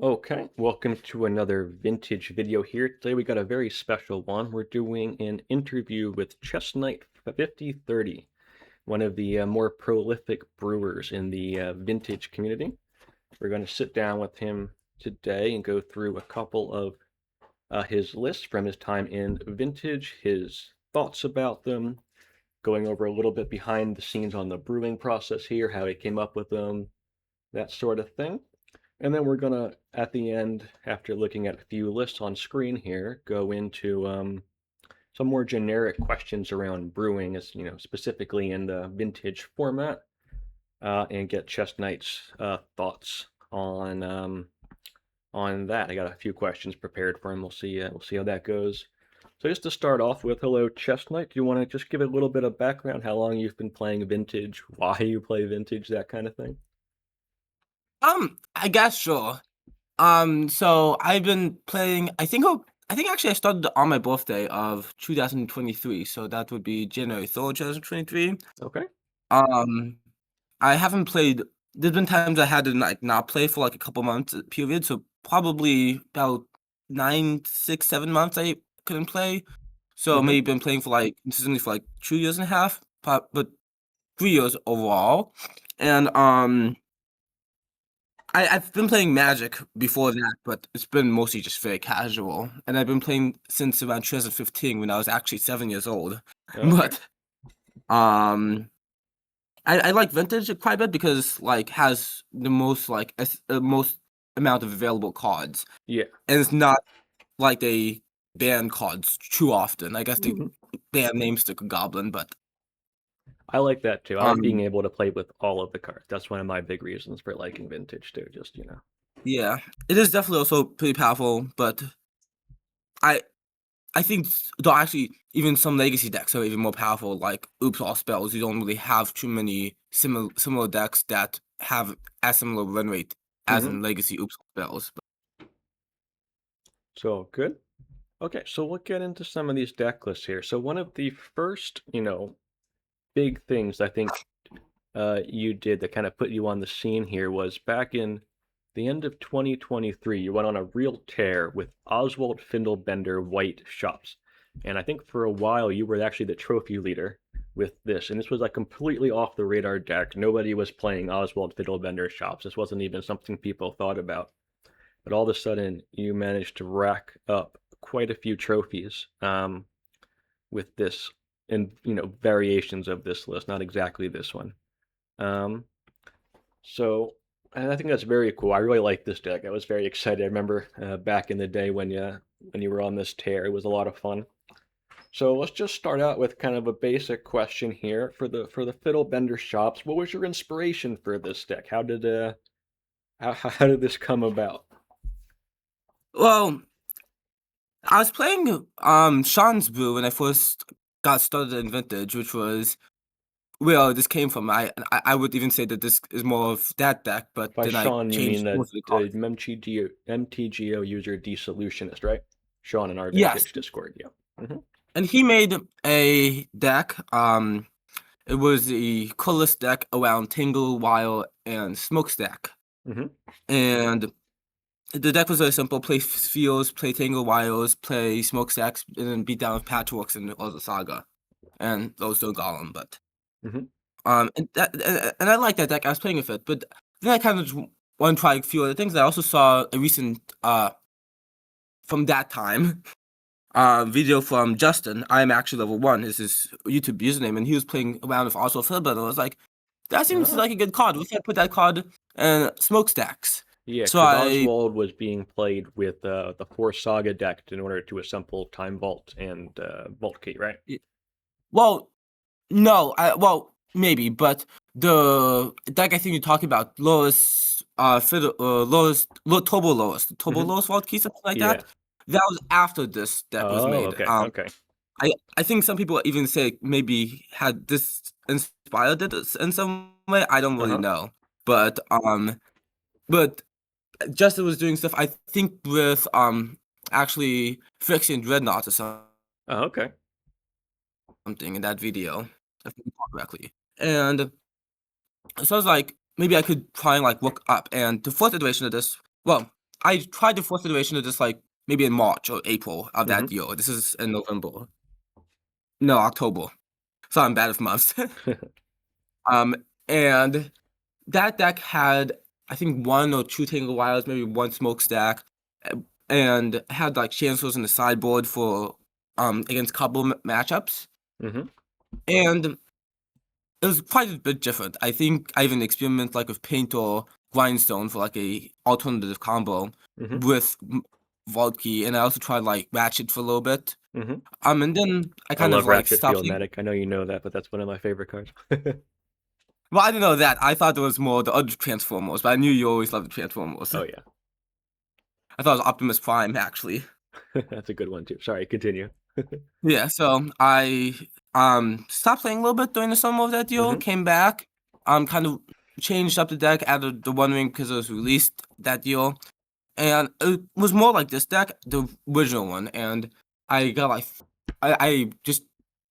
Okay, welcome to another vintage video here. Today we got a very special one. We're doing an interview with ChessNight5030, one of the more prolific brewers in the vintage community. We're going to sit down with him today and go through a couple of his lists from his time in vintage, his thoughts about them, going over a little bit behind the scenes on the brewing process here, how he came up with them, that sort of thing. And then we're gonna, at the end, after looking at a few lists on screen here, go into some more generic questions around brewing, as specifically in the vintage format, and get Chess Knight's thoughts on that. I got a few questions prepared for him. We'll see how that goes. So just to start off with, hello, Chess Knight. Do you want to just give a little bit of background, how long you've been playing vintage, why you play vintage, that kind of thing? I guess sure. So I've been playing. I think actually I started on my birthday of 2023. So that would be January 3rd, 2023. Okay. Um, I haven't played. There's been times I had to like not play for like a couple months period. So probably about 9, 6, 7 months I couldn't play. So Mm-hmm. maybe been playing for like consistently for like 2 years and a half, but 3 years overall. And I've been playing Magic before that, but it's been mostly just very casual. And I've been playing since around 2015 when I was actually 7 years old. Okay. But um, I like Vintage quite a bit because like has the most most amount of available cards, Yeah. and it's not like they ban cards too often. I guess they Mhm. ban Namestick Goblin, but I like that too. I like being um, able to play with all of the cards. That's one of my big reasons for liking vintage too. Just. yeah, it is definitely also pretty powerful. But I I think though actually even some legacy decks are even more powerful, like Oops All Spells. You don't really have too many similar decks that have as similar run rate as Hmm. in legacy Oops All Spells. So good. Okay, so we'll get into some of these deck lists here. So one of the first, big things I think you did that kind of put you on the scene here was back in the end of 2023, you went on a real tear with Oswald Findlebender White Shops. And I think for a while you were actually the trophy leader with this. And this was like completely off the radar deck. Nobody was playing Oswald Fiddlebender Shops. This wasn't even something people thought about. But all of a sudden, you managed to rack up quite a few trophies with this, and variations of this list, not exactly this one. Um, so, and I think that's very cool. I really like this deck. I was very excited. I remember back in the day when you were on this tear. It was a lot of fun. So let's just start out with kind of a basic question here for the Fiddlebender Shops. What was your inspiration for this deck? How did this come about? Well, I was playing Sean's Brew when I first got started in Vintage, which was where this came from. I would even say that this is more of that deck, but By then I Sean, you mean changed the, most of the the cards. MTGO user Desolutionist, right? Sean in our Yes, Vintage Discord, yeah. Hmm. and he made a deck. It was a colorless deck around Tingle, Wild, and Smokestack. Hmm. And the deck was very simple: play Spheres, play Tingle Wilds, play Smokestacks, and then beat down with Patchworks and all the Saga. And those don't Golem, but Hmm. and I like that deck. I was playing with it, but then I kind of just want to try a few other things. I also saw a recent from that time video from Justin. I am actually level 1 is his YouTube username, and he was playing around with also Philbin, and I was like, that seems Ah, like a good card. What if I put that card in Smokestacks? yeah, So because Oswald was being played with the four Saga deck in order to assemble Time Vault and Vault Key, right? well, no, maybe, but the deck I think you're talking about, Turbo Lowest, the Turbo Hmm. Lowest Vault Key, something like Yeah. that. That was after this deck was Oh, made. okay, okay. I think some people even say maybe had this inspired it in some way. I don't really Uh-huh. know, but Justin was doing stuff. I think with actually fixing Dreadnought or Oh, okay. something in that video, if I recall correctly. And so I was like, maybe I could try and like look up. And the fourth iteration of this, well, I tried the fourth iteration of this like maybe in March or April of that Mhm. year. This is in November. No, October. So I'm bad with months. And that deck had I think 1 or 2 Tangle Wires, maybe 1 Smokestack, and had like chancellors in the sideboard for against couple matchups. Mhm. And it was quite a bit different. I think I even experimented like with Paint or Grindstone for like a alternative combo Mhm. with Vault Key, and I also tried like Ratchet for a little bit. Mhm. And then I I kind of love like Ratchet stopped Field thinking. Medic. I know you know that, but that's one of my favorite cards. Well, I didn't know that. I thought there was more the other Transformers, but I knew you always loved the Transformers. Oh yeah, I thought it was Optimus Prime actually. that's a good one too. Sorry, continue. Yeah, so I stopped playing a little bit during the summer of that deal, Mhm. came back, kind of changed up the deck, added the One Ring because it was released that deal. And it was more like this deck, the original one, and I got like I just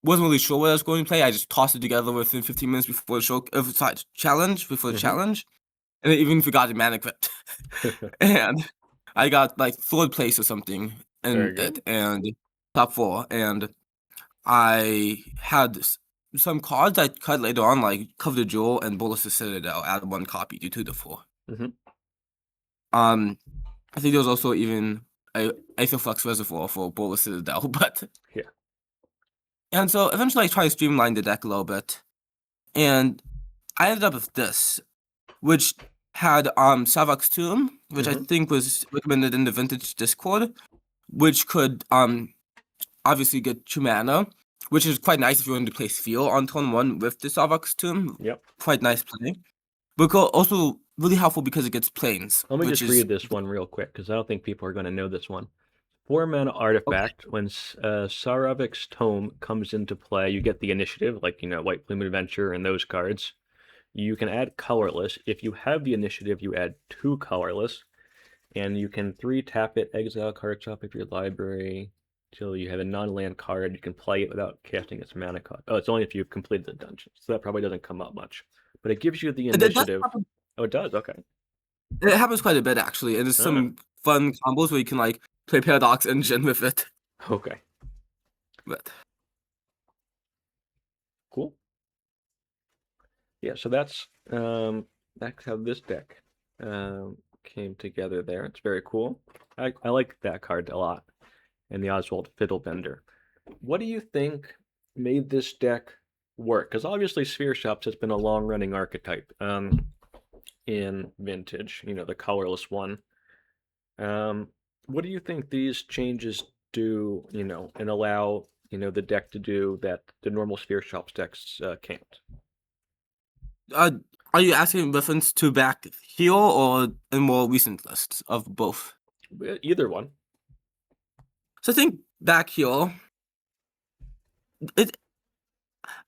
wasn't really sure what I was going to play. I just tossed it together within 15 minutes before the show, sorry, challenge before the Mhm. challenge, and I even forgot the mana crypt. And I got like third place or something in Very it, good. and top 4, and I had some cards I cut later on, like Cover the Jewel and Bolus the Citadel, added 1 copy to 2 to 4. Mhm. Um, I think there was also even a Aetherflux Reservoir for Bolus Citadel, but Yeah. and so eventually I tried to streamline the deck a little bit, and I ended up with this, which had Savak's Tomb, which I Mhm. think was recommended in the Vintage Discord, which could obviously get 2 mana, which is quite nice if you want to play Sphere on turn 1 with the Savak's Tomb. Yep. Quite nice play. But also really helpful because it gets planes, Let me which just is read this one real quick because I don't think people are going to know this one. 4 mana okay. artifact. When Saravik's Tome comes into play, you get the initiative, like White Plume Adventure and those cards. You can add colorless. If you have the initiative, you add 2 colorless, and you can 3-tap it, exile card top of your library till you have a non-land card. You can play it without casting its mana cost. Oh, it's only if you've completed the dungeon, so that probably doesn't come up much. But it gives you the It does initiative. happen. Oh, it does. Okay. It happens quite a bit actually, and there's All right. some fun combos where you can like play Paradox Engine with it. Okay. But Cool. Yeah. So that's how this deck came together. There, it's very cool. I like that card a lot, and the Oswald Fiddlebender. What do you think made this deck work? Because obviously Sphere Shops has been a long-running archetype in Vintage, the colorless one. Um, what do you think these changes do, and allow, the deck to do that the normal Sphere Shops decks can't? uh, are you asking in reference to back here or in more recent lists of both? Either one. So I think back here, it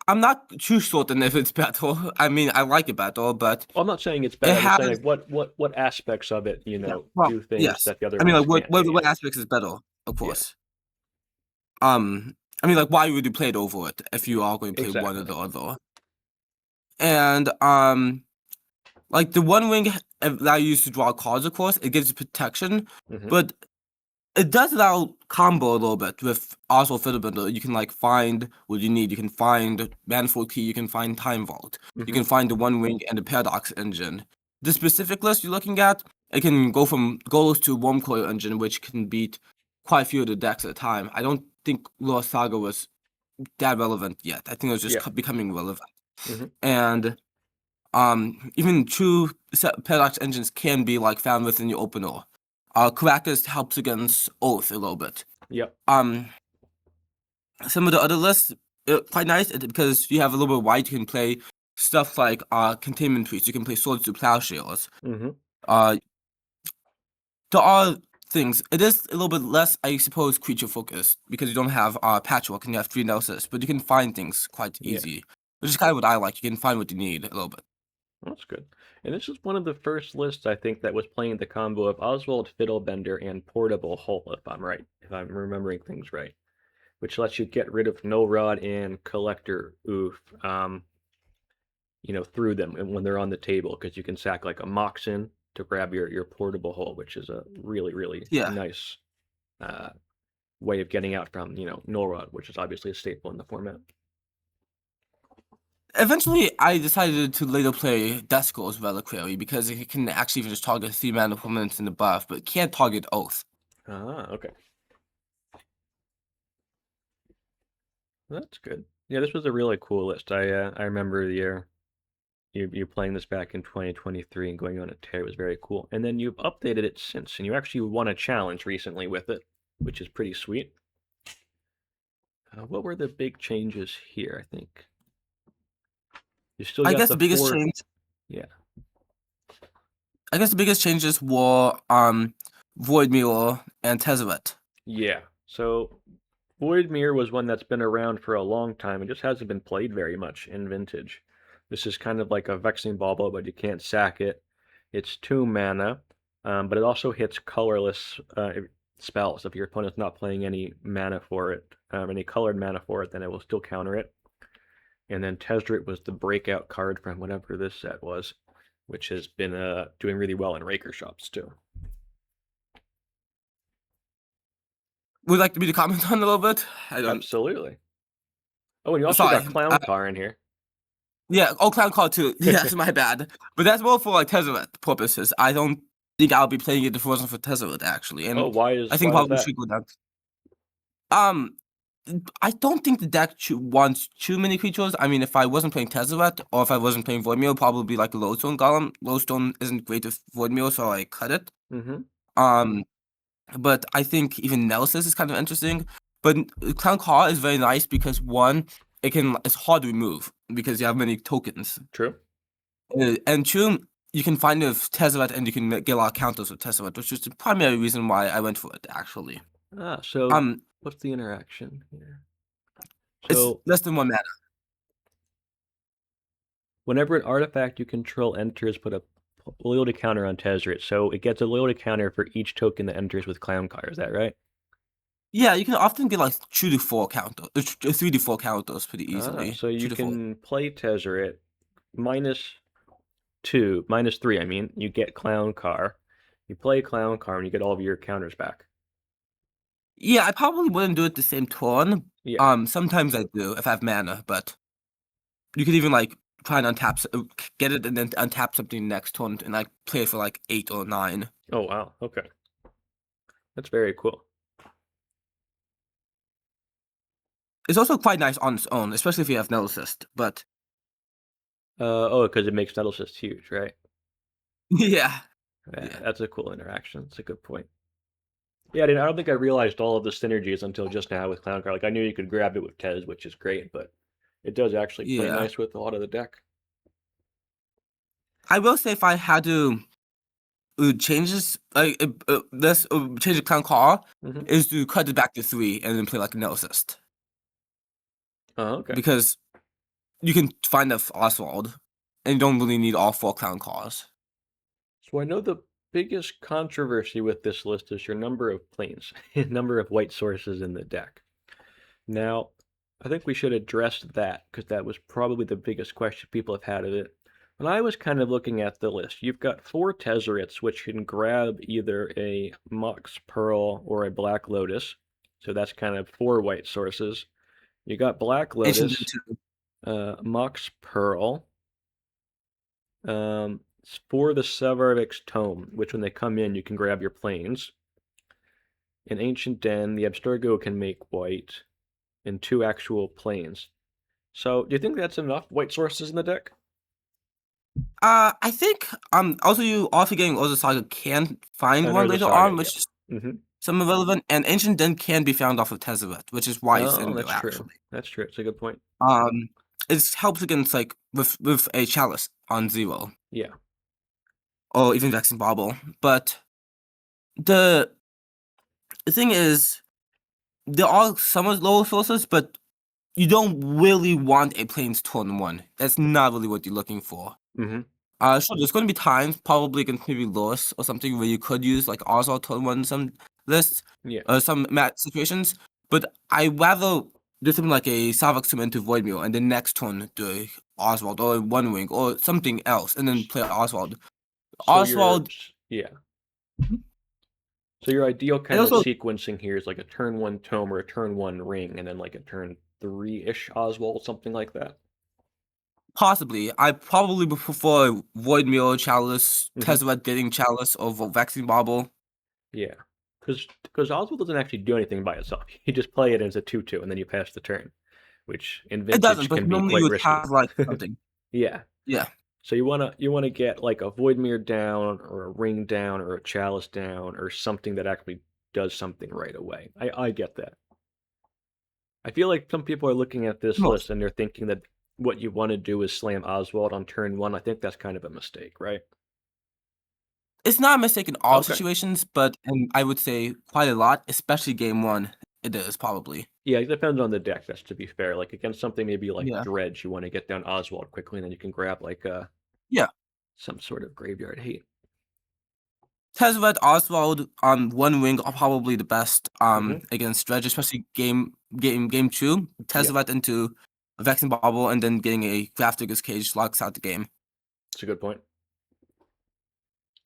I'm not too certain if it's better. I mean, I like it better, but Well, I'm not saying it's it better. I'm just has saying like what aspects of it, yeah. Well, do things yes. that the other I mean, ones like can't. what aspects is better? Of Yeah, course. I mean, like why would you play it over it if you are going to play one or exactly. the other? And like the One Ring allow you to draw cards, of course. It gives you protection, Hmm. but it does allow combo a little bit with Oswald Fiddlebender. You can like find what you need. You can find Manifold Key. You can find Time Vault. You Hmm. can find the One Ring and the Paradox Engine. The specific list you're looking at, it can go from Golos to Worm Coil Engine, which can beat quite a few of the decks at a time. I don't think Lost Saga was that relevant yet. I think it was just Yeah. becoming relevant. Hmm. And even two paradox engines can be like found within your opener. Caracas helps against Oath a little bit. Yep. Um, some of the other lists quite nice because you have a little bit wide. You can play stuff like Containment Priest. You can play Swords to Plowshares. Hmm. Uh, there are things. It is a little bit less, I suppose, creature focused because you don't have Patchwork and you have 3 analysis, but you can find things quite Yeah. easy, which is kind of what I like. You can find what you need a little bit. That's good. And this is one of the first lists I think that was playing the combo of Oswald Fiddlebender and Portable Hull, if I'm remembering things right, which lets you get rid of No Rod and Collector Oof, through them and when they're on the table because you can sack like a Moxen to grab your portable hole, which is a really Yeah. nice uh, way of getting out from Norrod, which is obviously a staple in the format. Eventually, I decided to later play Desco's Reliquary because it can actually just target 3 mana opponents and above, but can't target Oath. Ah, okay. That's good. Yeah, this was a really cool list. I remember the year you playing this back in 2023 and going on a tear was very cool. And then you've updated it since, and you actually won a challenge recently with it, which is pretty sweet. What were the big changes here? I think you still I got guess the the biggest four. change. Yeah, I guess the biggest changes were Void Mirror and Tezzeret. yeah. So Void Mirror was one that's been around for a long time and just hasn't been played very much in Vintage. This is kind of like a Vexing Bauble, but you can't sack it. It's 2 mana, but it also hits colorless spells. If your opponent's not playing any mana for it, any colored mana for it, then it will still counter it. And then Tezzeret was the breakout card from whatever this set was, which has been doing really well in Raker shops too. Would you like me to comment on it a little bit? I don't. Absolutely. Oh, and you also Sorry. got Clown Car in here. Yeah, Clown Call too. Yes, my bad. But that's more for like Tezzeret purposes. I don't think I'll be playing it if it wasn't for Tezzeret actually. And Oh, why is I think why is probably that? should go down. I don't think the deck wants too many creatures. I mean, if I wasn't playing Tezzeret or if I wasn't playing Voidmeal, probably like a Lodestone Golem. Lodestone isn't great with Voidmeal, so I cut it. Mm-hmm. But I think even Nemesis is kind of interesting. But Clown Car is very nice because one, it's hard to remove because you have many tokens. True. And two, you can find it with Tezzeret and you can get a lot of counters with Tezzeret, which is the primary reason why I went for it actually. So what's the interaction here? It's So less than 1 mana. whenever an artifact you control enters, put a loyalty counter on Tezzeret. So it gets a loyalty counter for each token that enters with Clown Car. Is that right? Yeah, you can often get like 2 to 4 counters, 3 to 4 counters pretty easily. So you 2 to 4. can play Tezzeret -3. I mean, you get Clown Car. You play Clown Car and you get all of your counters back. Yeah, I probably wouldn't do it the same turn. Yeah. Sometimes I do if I have mana, but you could even like try and get it and then untap something next turn and like play it for like 8 or 9. Oh wow. Okay. That's very cool. It's also quite nice on its own, especially if you have Nemesis. But because it makes Nettlecyst huge, right? yeah. Yeah, that's a cool interaction. It's a good point. Yeah, I don't think I realized all of the synergies until just now with Clown Car. Like I knew you could grab it with Tez, which is great, but it does actually play Yeah. nice with a lot of the deck. I will say if I had to change this, change the Clown Car, is to cut it back to 3 and then play like a Nemesis. Oh, okay. Because you can find the Oswald, and you don't really need all 4 Clown Cars. So I know the biggest controversy with this list is your number of planes, number of white sources in the deck. Now, I think we should address that because that was probably the biggest question people have had of it. When I was kind of looking at the list, you've got 4 Tezzerets, which can grab either a Mox Pearl or a Black Lotus. So that's kind of 4 white sources. You got Black Lotus, Mox Pearl, for the Sevarvik's Tome, which when they come in, you can grab your planes. In Ancient Den, the Abstergo can make white, and 2 actual planes. So, do you think that's enough white sources in the deck? I think also you also getting Urza Saga can find one later on, which is some irrelevant, and Ancient Den can be found off of Tezzeret, which is why it's in there actually. That's true. It's a good point. It helps against like with a Chalice on 0. Yeah. Or even Vexing Bauble. But the thing is, there are some lower sources, but you don't really want a Plains turn 1. That's not really what you're looking for. Sure, there's going to be times, probably going to be Lois or something, where you could use like Oswald turn 1 in some lists, some match situations, but I rather do something like a Savok Summon into Voidmeal, and the next turn do Oswald or One Wing or something else, and then play Oswald. So Oswald. yeah. Mhm. So your ideal And kind of also sequencing here is like a turn one tome or a turn one ring, and then like a turn three-ish Oswald, something like that. possibly, I probably would prefer Void Mirror Chalice, Hmm. Tezzeret getting Chalice over Vaccine Bauble. Yeah, because Oswald doesn't actually do anything by itself. You just play it as a 2/2, and then you pass the turn, which in It doesn't, Vintage but can be normally you quite would risky. have like something. Yeah. Yeah. So you wanna get like a Void Mirror down, or a ring down, or a Chalice down, or something that actually does something right away. I get that. I feel like some people are looking at this list Most. and they're thinking that what you want to do is slam Oswald on turn one. I think that's kind of a mistake, right? It's not a mistake in all Okay. situations, but I would say quite a lot, especially game one, it is probably. Yeah, it depends on the deck, that's to be fair. Like against something maybe like Yeah. Dredge, you want to get down Oswald quickly, and then you can grab like Yeah. some sort of graveyard hate. Tezzeret, Oswald on one wing are probably the best Hmm. against Dredge, especially game two. Yeah, Tezzeret into a Vexing Bauble and then getting a Grafdigger's Cage locks out the game. it's a good point.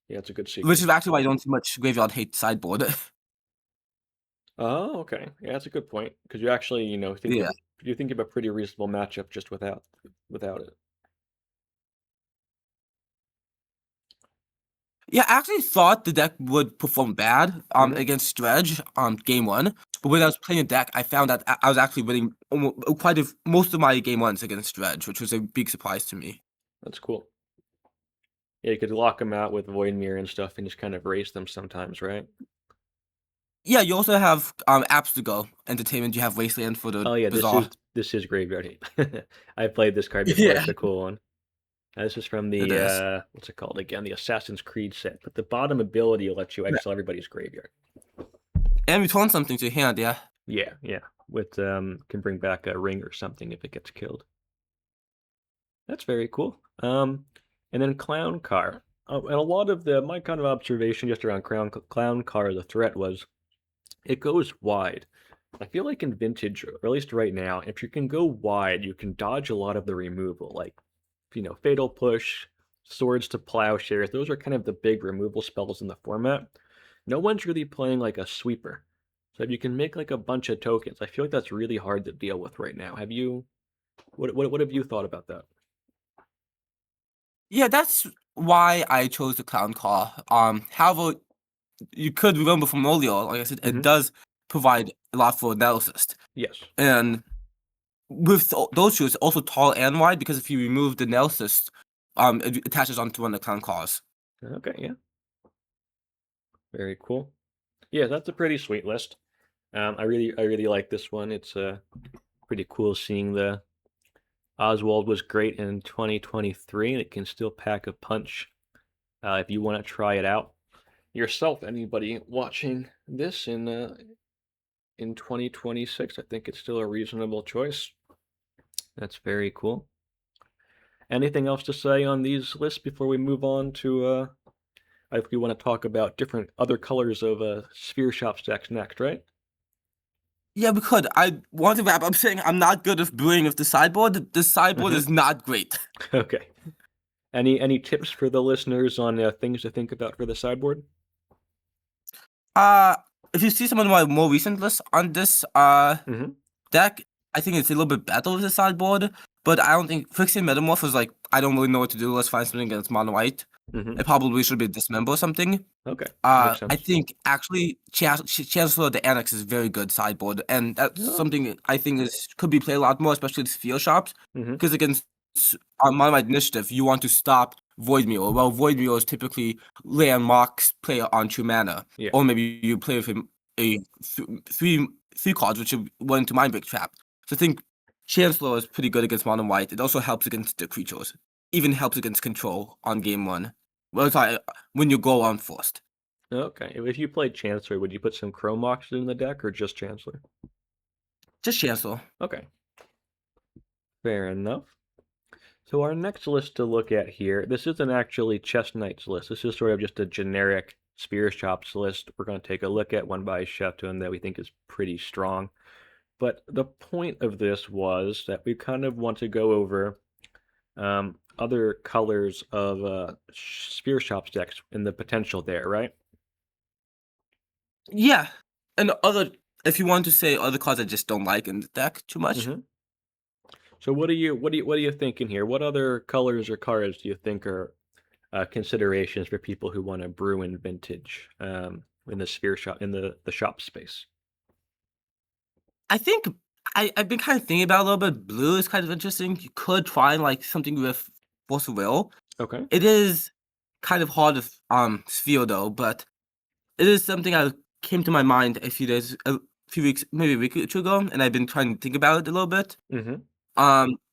Yeah, it's a good Which is sequence. actually why I don't see much graveyard hate sideboard. Oh, okay. Yeah, that's a good point because you actually, Yeah. you think of a pretty reasonable matchup just without it. Yeah, I actually thought the deck would perform bad Hmm. against Dredge on game one, but when I was playing a deck, I found that I was actually winning most of my game ones against Dredge, which was a big surprise to me. That's cool. Yeah, you could lock them out with Void Mirror and stuff and just kind of race them sometimes, right? Yeah, you also have apps to go entertainment. You have Wasteland for the Oh yeah, bizarre. this is Graveyard Hate. I played this card before. Yeah, It's a cool one. This is from it the is. what's it called again? The Assassin's Creed set. But the bottom ability lets you Yeah. exile everybody's graveyard. And return something to your hand. Yeah. Yeah, yeah. With can bring back a ring or something if it gets killed. That's very cool. And then Clown Car. And a lot of my kind of observation just around Clown Car, the threat was it goes wide. I feel like in Vintage, or at least right now, if you can go wide, you can dodge a lot of the removal, like Fatal Push, Swords to Plowshares. Those are kind of the big removal spells in the format. No one's really playing like a sweeper. So if you can make like a bunch of tokens, I feel like that's really hard to deal with right now. What have you thought about that? Yeah, that's why I chose the Clown Car. However, you could remember from earlier, like I said, it Hmm. does provide a lot for analysis. Yes. And with those shoes, also tall and wide, because if you remove the nail cyst, it attaches onto one of the clown claws. Okay, yeah. Very cool. Yeah, that's a pretty sweet list. I really like this one. It's pretty cool seeing the Oswald was great in 2023, and it can still pack a punch if you want to try it out yourself. Anybody watching this in 2026, I think it's still a reasonable choice. That's very cool. Anything else to say on these lists before we move on to if we want to talk about different other colors of Sphere Shop stacks next, right? Yeah, we could. I want to wrap. I'm saying I'm not good at brewing with the sideboard. The sideboard Hmm. is not great. Okay. Any tips for the listeners on things to think about for the sideboard? Uh, if you see some of my more recent lists on this Hmm. deck, I think it's a little bit better with the sideboard. But I don't think fixing Metamorph is like I don't really know what to do. Let's find something against mono white. Hmm. It probably should be Dismember or something. Okay, makes I sense. think actually Chancellor of the Annex is very good sideboard, and that's Oh. something I think could be played a lot more, especially with Sphere Shops, Hmm. because against on Mono White Initiative, you want to stop Void Mirror. Well, Void Mirror is typically land Mox player on true mana, Yeah. or maybe you play with him three cards, which will run into Mind Break Trap. So I think Chancellor is pretty good against Mono White. It also helps against the creatures, even helps against control on game one. Well, sorry, when you go on first. Okay. If you played Chancellor, would you put some Chrome Mox in the deck or just Chancellor? Just Chancellor. Okay. Fair enough. So our next list to look at here, this isn't actually Chess Knight's list. This is sort of just a generic Spear Shops list. We're going to take a look at one by Shepton that we think is pretty strong. But the point of this was that we kind of want to go over other colors of Sphere Shops decks and the potential there, right? Yeah, and other if you want to say other cards I just don't like in the deck too much. Mm-hmm. So what are you thinking here? What other colors or cards do you think are considerations for people who want to brew in vintage in the Sphere Shop in the shop space? I think I've been kind of thinking about it a little bit. Blue is kind of interesting. You could try like something with Force of Will. Okay. It is kind of hard to feel though, but it is something I came to my mind a few weeks, maybe a week or two ago, and I've been trying to think about it a little bit. Mm-hmm.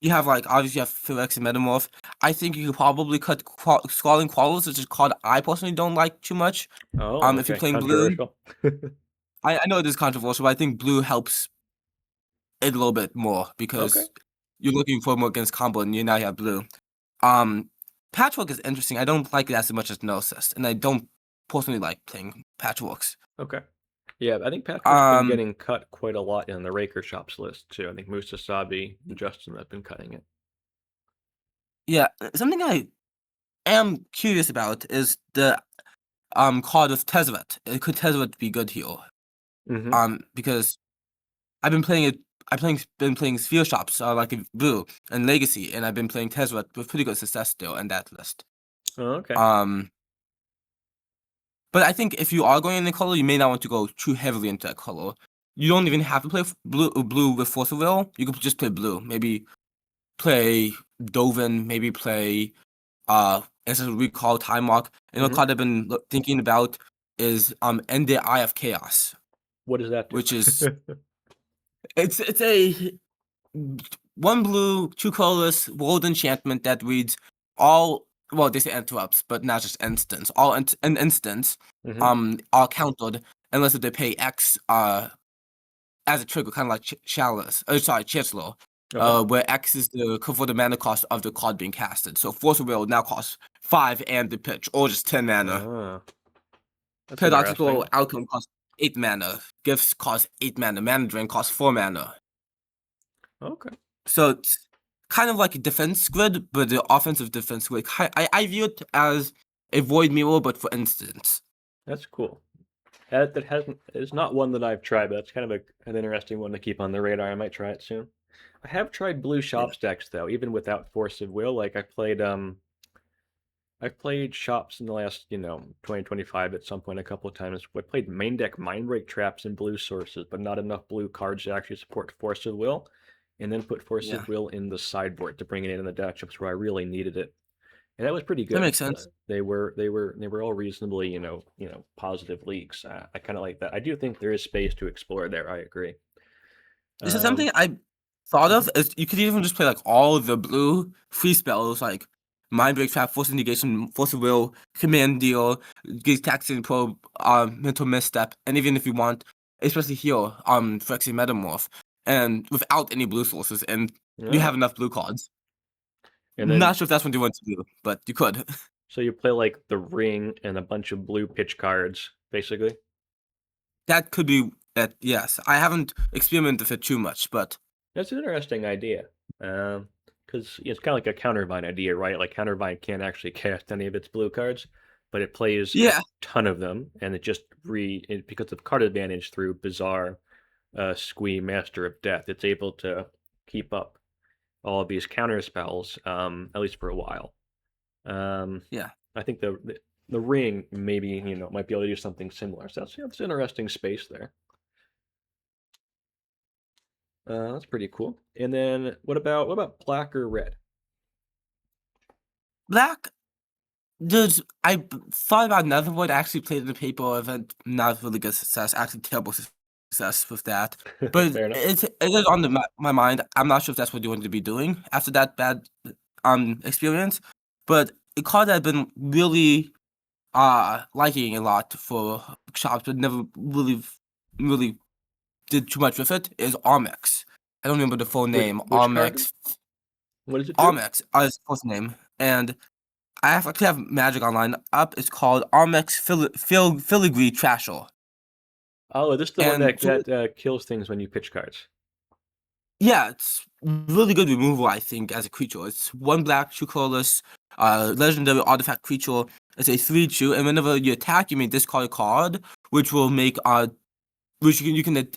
You have like obviously you have Phyrex and Metamorph. I think you could probably cut Scalding Quarrels, which is a card I personally don't like too much. Oh, If you're okay. playing blue, Controversial. I know it is controversial, but I think blue helps it a little bit more Okay. because you're looking for more against combo, and you now have blue. Um, Patchwork is interesting. I don't like it as much as Gnosis, and I don't personally like playing Patchworks. Okay. Yeah, I think Patchwork's been Um, getting cut quite a lot in the Raker Shops list too. I think Musasabi and Justin have been cutting it. yeah, something I am curious about is the card with Tezzeret. Could Tezzeret be good here? Mm-hmm. Because I've been playing it. Been playing Sphere Shops, like in Brew and Legacy, and I've been playing Tezzeret with pretty good success still in that list. Oh, okay. Um, but I think if you are going into color, you may not want to go too heavily into that color. You don't even have to play blue with Force of Will. You could just play blue. Maybe play Dovin. Maybe play as a recall Time Mark. And a Mm-hmm. card I've been thinking about is End the Eye of Chaos, What does that do? which is it's a 1 blue, 2 colorless world enchantment that reads all. Well, they say interrupts, but not just instants. All an instance Mm-hmm. are countered unless they pay X as a trigger, kind of like Chancellor, Okay. where X is for the mana cost of the card being casted. So Force of Will now costs 5 and the pitch, or just 10 mana. Ah, that's Paradoxical interesting. Outcome costs 8 mana. Gifts cost 8 mana. Mana Drain costs 4 mana. Okay. So it's kind of like a defense grid, but the offensive defense grid. I view it as a Void Mirror, but for instance. That's cool. That hasn't is not one that I've tried, but that's kind of an interesting one to keep on the radar. I might try it soon. I have tried blue Yeah. shops decks though, even without Force of Will. Like I've played shops in the last, 2025 at some point a couple of times. I played main deck Mindbreak traps and blue sources, but not enough blue cards to actually support Force of Will, and then put Force Yeah. of Will in the sideboard to bring it in the matchups where I really needed it. And that was pretty That good. makes sense. They were all reasonably, positive leaks. I kind of like that. I do think there is space to explore there. I agree. This is Um, something I thought mhm. of. Is you could even just play like all the blue free spells like Mind Break Trap, Force Negation, Force of Will, Command Deal, Gaze Taxing Probe, Mental Misstep, and even if you want, especially here, Phyrexian Metamorph, and without any blue sources, and you have Oh, enough blue cards. and then Not sure if that's what you want to do, but you could. so you play like the ring and a bunch of blue pitch cards, basically. That could be that. Yes, I haven't experimented with it too much, but That's an interesting idea. Because it's kind of like a countervine idea, right? Like countervine can't actually cast any of its blue cards, but it plays a yeah, ton of them, and because of card advantage through bizarre Squee Master of Death, it's able to keep up all of these counter spells, at least for a while. Um, yeah. I think the ring maybe might be able to do something similar. So that's interesting space there. That's pretty cool. And then what about black or red? Black. Thought about Netherwood. I actually played in the paper event. Not really good success. Actually, terrible success with that. But Fair enough. it is on my mind. I'm not sure if that's what you want to be doing after that bad experience. But a card that I've been really liking a lot for shops, but never really did too much with it is Armex. I don't remember the full name. Which card? What does it do? Armex is his first name, and actually have Magic Online up. It's called Armex Filigree Trashel. Oh, this is the one And that so kills things when you pitch cards. Yeah, it's really good removal, I think, as a creature. It's 1 black, 2 colorless, legendary artifact creature. It's a 3/2, and whenever you attack, you may discard a card, which will make which you can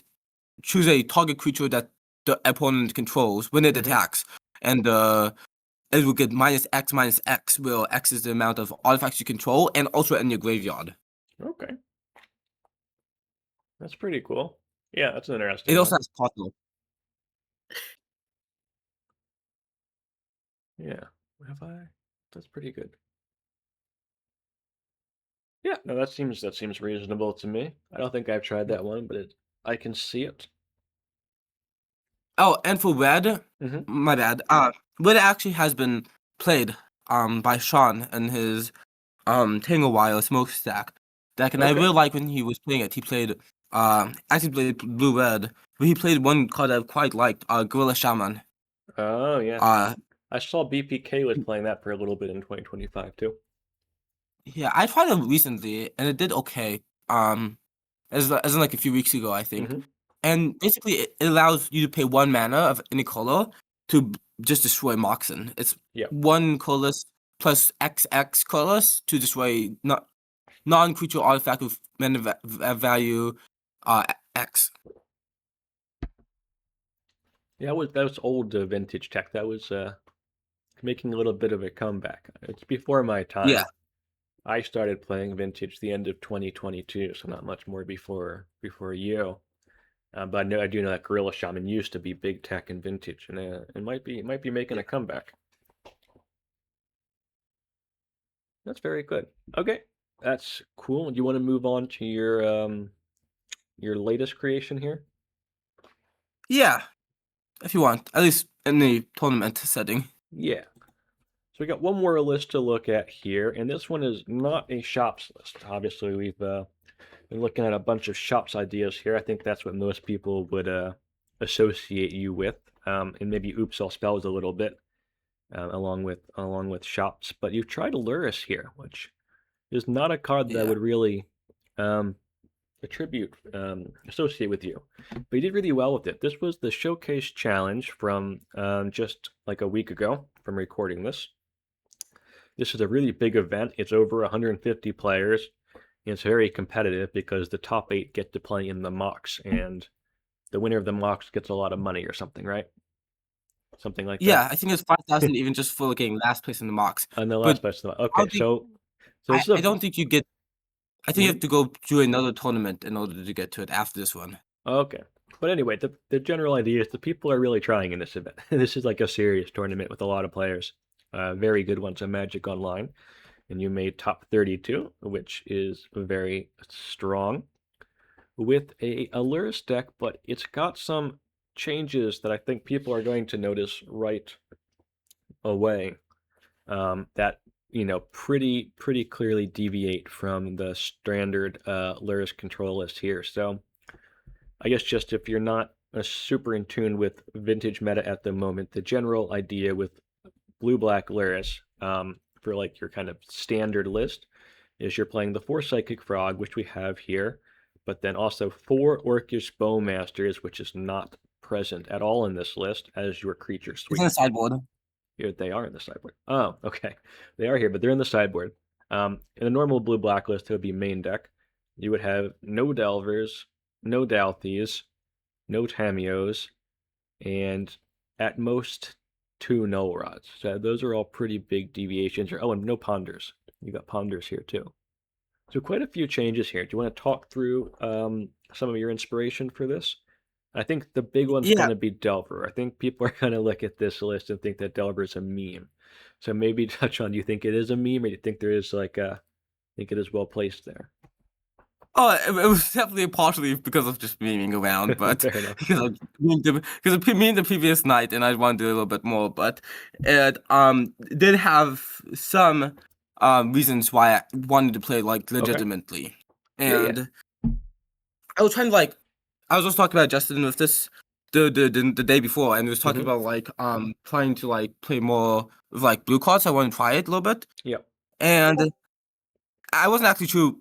choose a target creature that the opponent controls when it Mhm. attacks, and it will get -X, where X is the amount of artifacts you control, and also in your graveyard. Okay, that's pretty cool. Yeah, that's an It interesting also one. has portal. Yeah. Have I? That's pretty good. Yeah, no, that seems reasonable to me. I don't think I've tried that one, but I can see it. Oh, and for red, Mhm. my bad. Red actually has been played by Sean and his Tanglewire smokestack deck, and I Okay. really like when he was playing it. He played actually played blue red, but he played one card I quite liked, Gorilla Shaman. Oh, yeah. Uh I saw BPK was playing that for a little bit in 2025 too. yeah, I tried it recently and it did okay. As in like a few weeks ago, I think. Mhm. And basically, it allows you to pay 1 mana of any color to just destroy Moxen. It's Yep. 1 colorless plus XX colorless to destroy non-creature artifact with mana value X. Yeah, that was old vintage tech. That was making a little bit of a comeback. It's before my Yeah, time. I started playing vintage the end of 2022, so not much more before you. But I do know that Gorilla Shaman used to be big tech and vintage, and it might be making a comeback. That's very good. Okay, that's cool. Do you want to move on to your latest creation here? yeah. If you want, at least in the tournament setting. Yeah. So we got one more list to look at here, and this one is not a shops list. Obviously, we've been looking at a bunch of shops ideas here. I think that's what most people would associate you with, and maybe Oops All Spells a little bit, along with shops. But you've tried Luris here, which is not a card that I Yeah. would really um, associate with you. But you did really well with it. This was the Showcase Challenge from just like a week ago from recording this. This is a really big event. It's over 150 players. And it's very competitive because the top 8 get to play in the mocks, and the winner of the mocks gets a lot of money or something, right? Something like that. Yeah, I think it's 5,000 even just for getting last place in the mocks. On the last But place. I Okay, don't think so this is I a don't think you get. I think you mhm. have to go to another tournament in order to get to it after this one. Okay. But anyway, the general idea is the people are really trying in this event. This is like a serious tournament with a lot of players. Very good ones on Magic Online. And you made top 32, which is very strong, with a Luris deck, but it's got some changes that I think people are going to notice right away, that pretty clearly deviate from the standard Luris control list here. So I guess just if you're not super in tune with vintage meta at the moment, the general idea with blue black Luris, for like your kind of standard list, is you're playing the 4 Psychic Frog, which we have here, but then also 4 Orcish Bowmasters, which is not present at all in this list as your creature It's in suite. the sideboard. Here they are in the sideboard. Oh, okay. They are here, but they're in the sideboard. In a normal blue-black list, it would be main deck. You would have no Delvers, no Dalthies, no Tamios, and at most 2 Null Rods. So those are all pretty big deviations. Oh, and no Ponders. You got Ponders here too. So quite a few changes here. Do you want to talk through some of your inspiration for this? I think the big one's going Yeah. to be Delver. I think people are going to look at this list and think that Delver is a meme. So maybe touch on, do you think it is a meme, or do you think there is like a, think it is well placed there? Oh, it was definitely partially because of just memeing around, but Fair enough. because me the previous night, and I want to do a little bit more, but it did have some reasons why I wanted to play like Okay. legitimately, Yeah, yeah. and I was trying to like I was just talking about Justin with this the day before, and he was talking Mm-hmm. about like trying to like play more with like blue cards. I want to try it a little bit, Yep. and I wasn't actually sure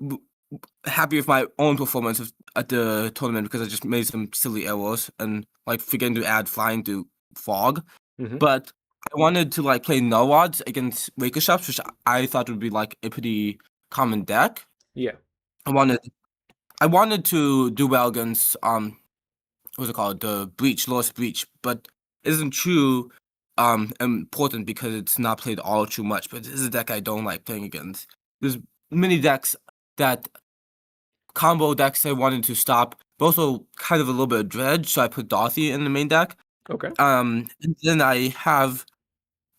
happy with my own performance at the tournament because I just made some silly errors and like forgetting to add flying to fog. Hmm. But I wanted to like play null odds against Wake Shops, which I thought would be like a pretty common deck. Yeah. I wanted I wanted to do well against what's it called? The Breach, Lost Breach, but it isn't true important because it's not played all too much, but this is a deck I don't like playing against. There's many decks that combo decks I wanted to stop, but also kind of a little bit of dredge, so I put Dorothy in the main deck. Okay. And then I have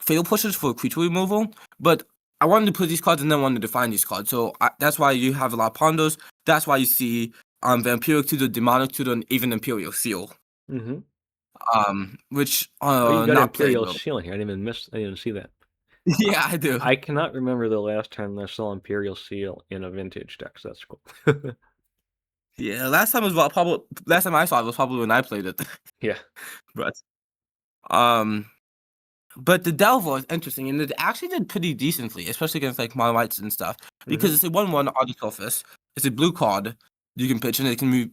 Fatal Pushes for creature removal, but I wanted to put these cards and then wanted to find these cards. So that's why you have a lot of Pondos. That's why you see Vampiric Tutor, Demonic Tutor, and even Imperial Seal. Hmm. Which Oh, you got not played Imperial though. Seal here. I didn't even see that. Yeah, I do. I cannot remember the last time I saw Imperial Seal in a vintage deck, so that's cool. Yeah, last time I saw it was probably when I played it. Yeah. but um, but the Delver is interesting, and it actually did pretty decently, especially against like mono whites and stuff, because Hmm. it's a 1/1 on the surface. It's a blue card you can pitch, and it can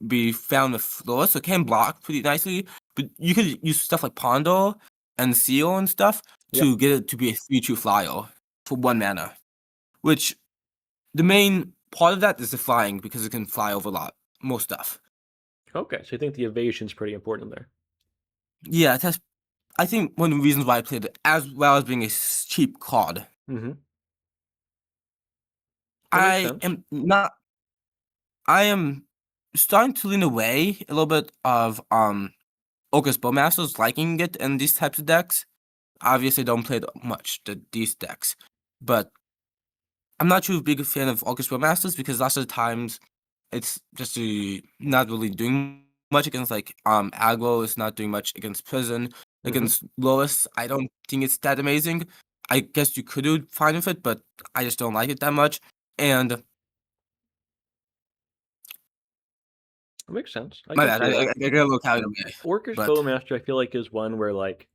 be found with floor, so it can block pretty nicely. But you could use stuff like Pondo and Seal and stuff Yeah. to get it to be a 3/2 flyer for 1 mana, which the main part of that is the flying because it can fly over a lot more stuff. Okay. So you think the evasion's pretty important there? Yeah, it has. I think one of the reasons why I played it, as well as being a cheap card, Hmm. That makes I sense. am not. I am starting to lean away a little bit of August Bowmasters liking it in these types of decks. Obviously, don't play much these decks, but I'm not too big a fan of August Bowmasters because lots of the times it's just not really doing much against like aggro. It's not doing much against prison. Hmm. Against Lois, I don't think it's that amazing. I guess you could do fine with it, but I just don't like it that much. And That makes sense. I my can bad, see that. I get a little carried away. Orcish But Bowmaster, I feel like, is one where like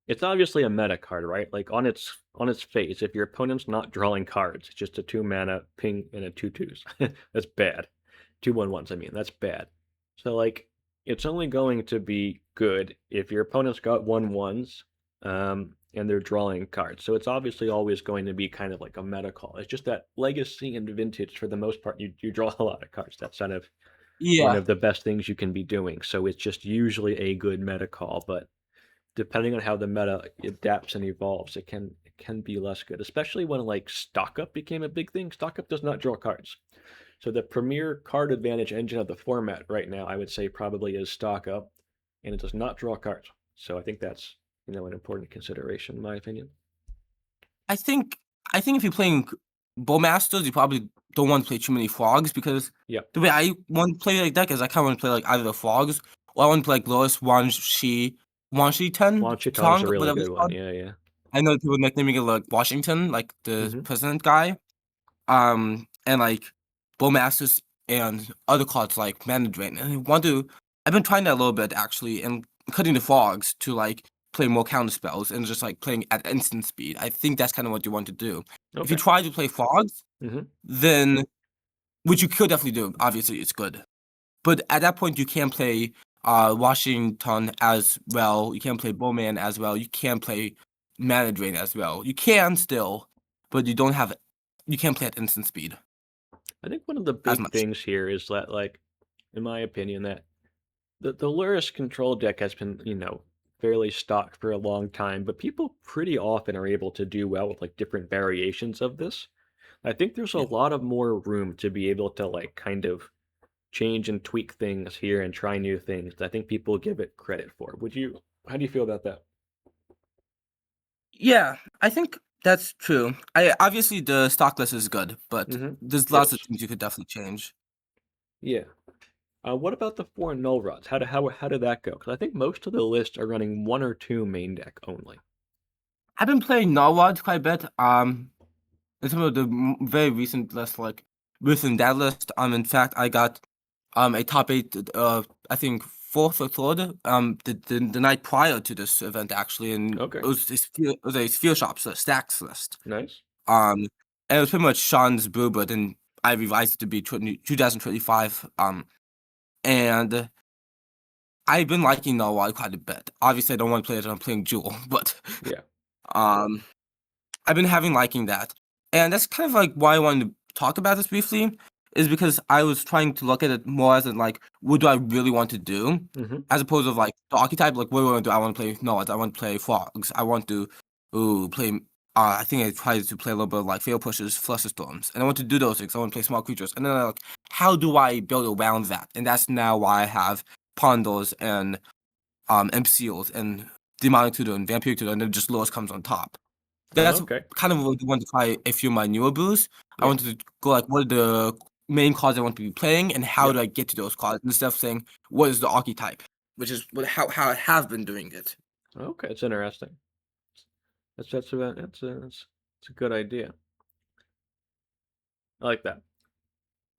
it's obviously a meta card, right? Like on its face, if your opponent's not drawing cards, it's just a 2 mana ping and a 2/2s. That's bad. 2/1/1s, I mean, that's bad. So like it's only going to be good if your opponent's got 1/1s, and they're drawing cards. So it's obviously always going to be kind of like a meta call. It's just that legacy and vintage, for the most part, you draw a lot of cards. That's kind of one yeah, of the best things you can be doing. So it's just usually a good meta call, but depending on how the meta adapts and evolves, it can be less good, especially when like stock up became a big thing. Stock up does not draw cards. So the premier card advantage engine of the format right now, I would say probably is stock up, and it does not draw cards. So I think that's an important consideration in my opinion. I think if you're playing Bowmasters, you probably don't want to play too many frogs because Yep. the way I want to play like that is I kind of want to play like either the frogs or I want to play like Lois Washington Wanchiton is Tong, a really whatever it's good one. called. Yeah, yeah. I know people nicknaming it like Washington, like the Hmm. president guy. And like Bowmasters and other cards like Mana Drain. And I want to. I've been trying that a little bit actually, and cutting the frogs to like play more counter spells and just like playing at instant speed. I think that's kind of what you want to do. If you Okay. try to play frogs, Hmm. then which you could definitely do. Obviously, it's good, but at that point you can't play Washington as well. You can't play Bowman as well. You can't play Mana Drain as well. You can still, but you don't have. You can't play at instant speed I think one of the as big much. things here is that, like, in my opinion, that the Luris control deck has been, fairly stock for a long time, but people pretty often are able to do well with like different variations of this. I think there's a Yeah. lot of more room to be able to like kind of change and tweak things here and try new things that I think people give it credit for. How do you feel about that? Yeah, I think that's true. I obviously the stock list is good, but Mm-hmm. there's It lots of is. things you could definitely change. Yeah. What about the four null rods? How did that go? Because I think most of the list are running one or two main deck only. I've been playing Narwhal quite a bit. In some of the very recent list, like within that list, in fact, I got a top 8. I think fourth or third. The night prior to this event actually, and Okay. it was a Sphere Shops stacks list. Nice. Um, and it was pretty much Sean's brew, but in I revised it to be 2025. And I've been liking Noah quite a bit. Obviously, I don't want to play it when I'm playing Jewel, but Yeah. um, I've been liking that, and that's kind of like why I wanted to talk about this briefly, is because I was trying to look at it more as in like, what do I really want to do, Mm-hmm. as opposed to like the archetype. Like, what do I want to do? I want to play Noahs. I want to play frogs. I want to play. I think I tried to play a little bit of like fail pushes, fluster storms, and I want to do those things. I want to play small creatures, and then I'm like, how do I build around that? And that's now why I have Pondos and seals and demonic tutor and vampiric tutor, and then just Lois comes on top. That's Okay. kind of what I want to try a few of my newer brews. I Yeah. wanted to go like, what are the main cards I want to be playing, and how Yep. do I get to those cards, instead of saying what is the archetype, which is how I have been doing it. Okay, it's interesting. That's a good idea. I like that.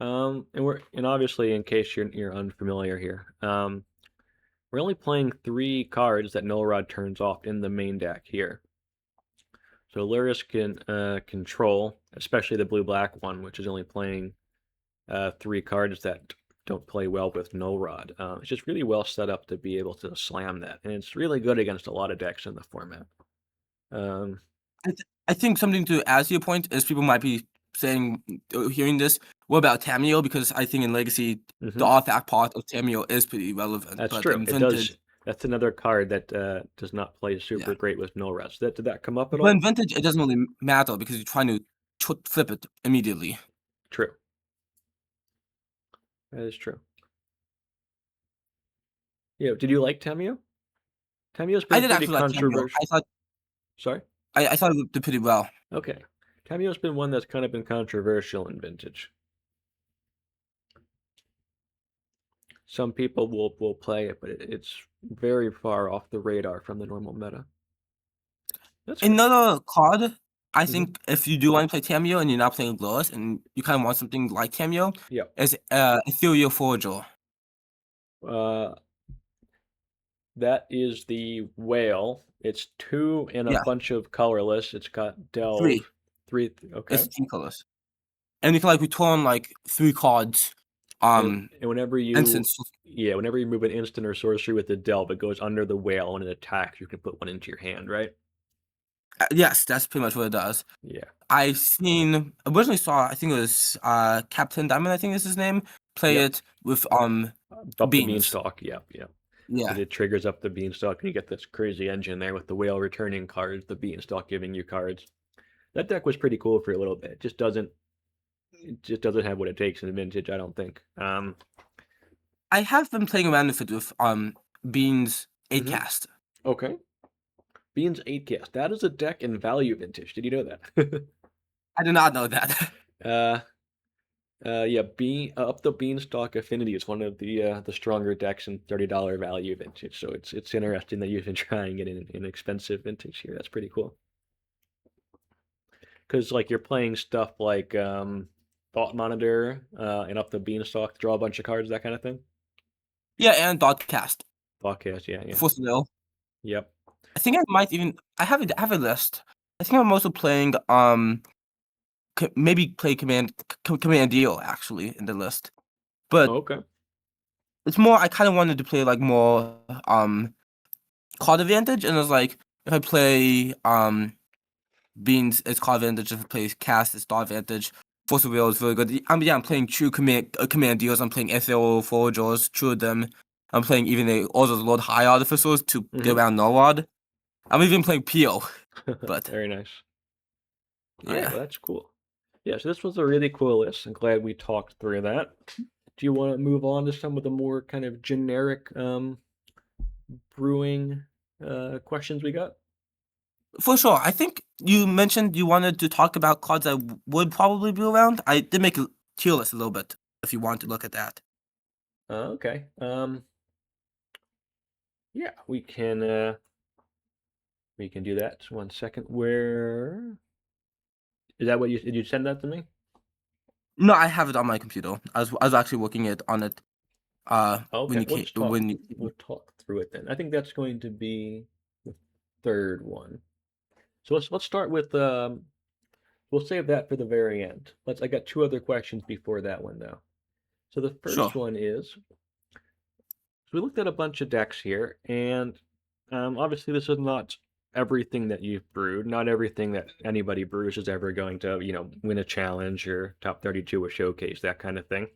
And obviously, in case you're unfamiliar here, we're only playing 3 cards that Null Rod turns off in the main deck here. So Luris can control, especially the blue-black one, which is only playing 3 cards that don't play well with Null Rod. It's just really well set up to be able to slam that, and it's really good against a lot of decks in the format. Um, I think something to add to your point is people might be saying, hearing this, what about Tameo? Because I think in Legacy, the mhm. artifact part of Tameo is pretty relevant, That's but true. in It Vintage, does. That's another card that does not play yeah. super great with Null Rod. Did that come up at But in all? Vintage, it doesn't really matter because you're trying to flip it immediately. True. That is true. Yeah. Did you like Tameo? Tameo's I been did pretty actually like Tameo. controversial. Sorry. I thought it did pretty well. Okay. Tameo's been one that's kind of been controversial in Vintage. Some people will play it, but it's very far off the radar from the normal meta. That's good. Another card, I Hmm. think if you do want to play Tameo and you're not playing Gloss and you kind of want something like Tameo, Yep. is Ethereal Forager. Uh, that is the whale. It's 2 and a Yeah, bunch of colorless. It's got delve. 3. 3. Okay. It's 3 colors. And you can like return like 3 cards. And whenever you, Instance. whenever you move an instant or sorcery with the delve, it goes under the whale. When it attacks, you can put one into your hand, right? Yes, that's pretty much what it does. Yeah. I've seen originally saw, I think it was Captain Diamond, I think is his name, play Yep. it with Up the beans. beanstalk. Yep. Yep. Yeah. It triggers up the beanstalk, and you get this crazy engine there with the whale returning cards, the beanstalk giving you cards. That deck was pretty cool for a little bit. It just doesn't have what it takes in Vintage, I don't think. I have been playing around with it with Beans 8 Mhm. cast. Okay. Beans 8 cast. That is a deck in value Vintage. Did you know that? I did not know that. uh, yeah. Up the Beanstalk Affinity is one of the stronger decks in $30 value Vintage. So it's interesting that you've been trying it in expensive Vintage here. That's pretty cool. Because like you're playing stuff like Thought Monitor and Up the Beanstalk to draw a bunch of cards, that kind of thing. Yeah, and Dot cast. Thoughtcast, yeah, yeah. Force Nil. Yep. I think I might even I have a list. I think I'm also playing maybe play Command Deal actually in the list. But Okay. it's more I kind of wanted to play like more card advantage, and it's like if I play Beans, it's card advantage. If I play Cast, it's dot advantage. Force of Will is really good. I'm playing true command deals. I'm playing SL Forgers, true of them. I'm playing even all those Lord High Artificers to get Mm-hmm. around Norwad. I'm even playing Pio, but Very nice. All right, yeah. well, that's cool. Yeah, so this was a really cool list. I'm glad we talked through that. Do you want to move on to some of the more kind of generic brewing questions we got? For sure. I think you mentioned you wanted to talk about cards that would probably be around. I did make a tier list a little bit if you want to look at that. Okay. Yeah, we can do that. 1 second. Where is that? What you did? You send that to me? No, I have it on my computer. I was actually working on it when Okay. you came when you We'll talk through it then. I think that's going to be the third one. So let's start with we'll save that for the very end. I got two other questions before that one though. So the Sure. first one is, so we looked at a bunch of decks here, and obviously this is not everything that you've brewed. Not everything that anybody brews is ever going to, win a challenge or top 32 or showcase, that kind of thing.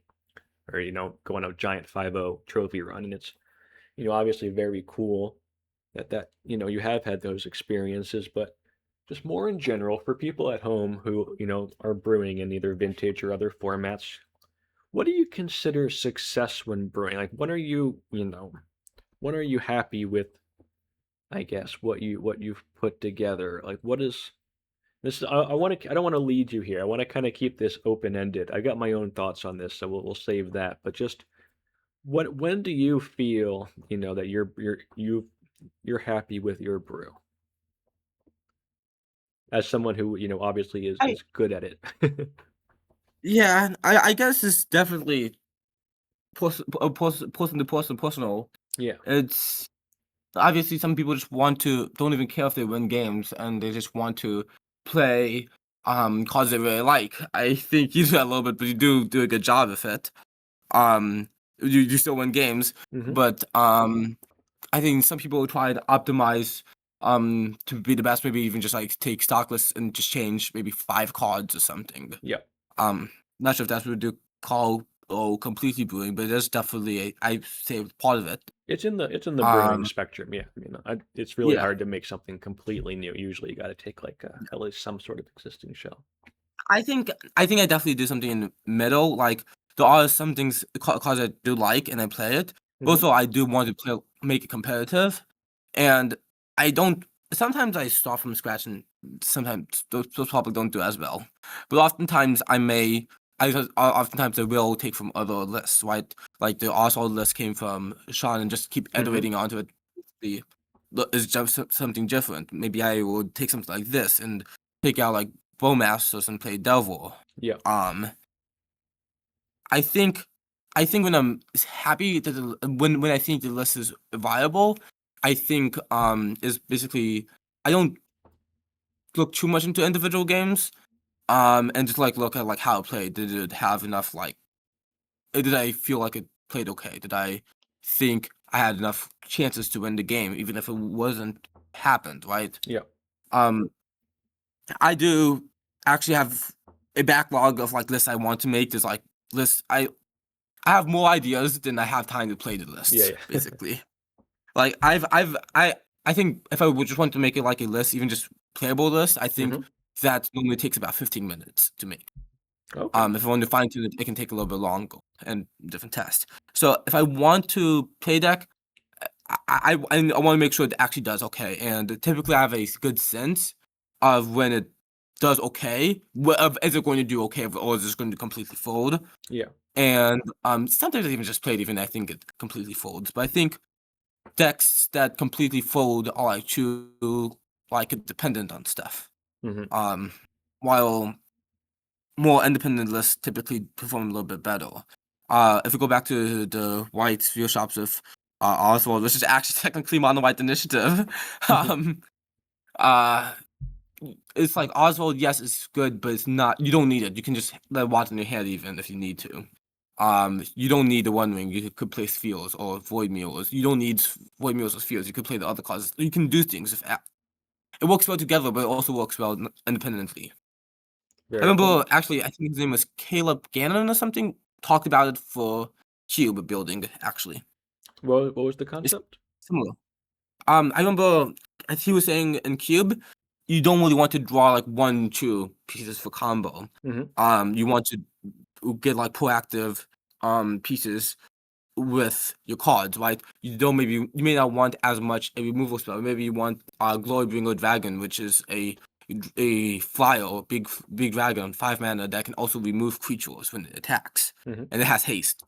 Or, go on a giant 5-0 trophy run. And it's, obviously very cool that, you have had those experiences, but just more in general for people at home who, are brewing in either vintage or other formats, what do you consider success when brewing? Like, when are you happy with, I guess, what you've put together? Like, what is this? I want to. I don't want to lead you here. I want to kind of keep this open ended. I got my own thoughts on this, so we'll save that. But just when do you feel, that you're happy with your brew as someone who, obviously I is good at it? Yeah, I guess it's definitely person to person personal. Yeah. It's obviously some people just don't even care if they win games and they just want to play cause they really like. I think you do that a little bit, but you do a good job of it. Um you still win games, Hmm. but I think some people try to optimize to be the best, maybe even just like take stock lists and just change maybe 5 cards or something. Yeah. Um, not sure if that's what we do call completely brewing, but there's definitely I say part of it. It's in the brewing Um, spectrum. Yeah. I mean, it's really yeah, hard to make something completely new. Usually, you got to take like at least some sort of existing shell. I think I definitely do something in the middle. Like there are some things cards I do like and I play it, but Hmm. also I do want to make it competitive, and I don't. Sometimes I start from scratch, and sometimes those probably don't do as well. But oftentimes I may. Oftentimes I will take from other lists, right? Like the Oswald list came from Sean, and just keep Hmm. iterating onto it. The is just something different. Maybe I would take something like this and take out like Bowmasters and play Devil. Yeah. Um, I think when I'm happy that when I think the list is viable, I think is basically I don't look too much into individual games. And just like look at like how it played. Did it have enough like? Did I feel like it played okay? Did I think I had enough chances to win the game, even if it wasn't happened, right? Yeah. Um, I do actually have a backlog of like lists I want to make. There's like lists I have more ideas than I have time to play the Yeah. lists, Yeah. basically. Like I think if I would just want to make it like a list, even just playable list, I think Hmm. that normally takes about 15 minutes to make. Okay. If I want to fine tune it, it can take a little bit longer and different tests. So if I want to play deck, I want to make sure it actually does okay. And typically I have a good sense of when it does okay, of is it going to do okay or is it going to completely fold? Yeah. And sometimes I even just play it even I think it completely folds. But I think decks that completely fold are like too like dependent on stuff. Hmm. Um, while more independent lists typically perform a little bit better. If we go back to the white field shops of Oswald, which is actually technically mono white initiative, um, uh, it's like Oswald, yes, it's good, but it's not. You don't need it. You can just let it watch in your hand even if you need to. You don't need the One Ring. You could play Spheres or Void Mirrors. You don't need Void Mirrors or Spheres. You could play the other cards. You can do things. It works well together, but it also works well independently. I Very cool. remember actually, I think his name was Caleb Gannon or something, talked about it for Cube building, actually. What was the It's concept? similar. I remember as he was saying in Cube, you don't really want to draw like 1, 2 pieces for combo. Hmm. You want to get like proactive pieces with your cards, right? You may not want as much a removal spell. Maybe you want Glory Bringer Dragon, which is a flyer or big dragon, 5 mana that can also remove creatures when it attacks, Hmm. and it has haste.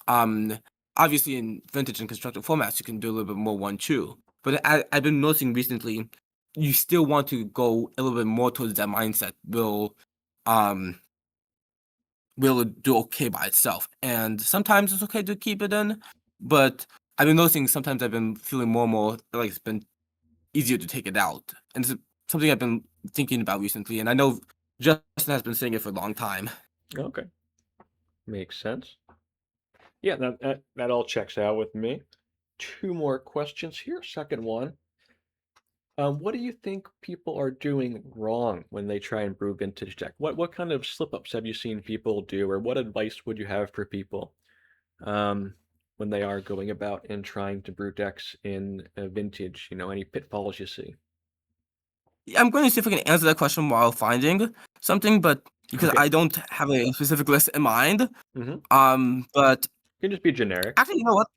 Um, Obviously in vintage and constructed formats, you can do a little bit more 1/2. But I've been noticing recently, you still want to go a little bit more towards that mindset. Um will do okay by itself. And sometimes it's okay to keep it in, but I've been noticing sometimes I've been feeling more and more like it's been easier to take it out. And it's something I've been thinking about recently. And I know Justin has been saying it for a long time. Okay, makes sense. Yeah, that all checks out with me. Two more questions here. Second one. What do you think people are doing wrong when they try and brew vintage deck? What kind of slip ups have you seen people do, or what advice would you have for people um, when they are going about and trying to brew decks in vintage? You know, any pitfalls you see? I'm going to see if I can answer that question while finding something, but because Okay. I don't have a specific list in mind. Mm-hmm. But Can just be generic. actually, you know what?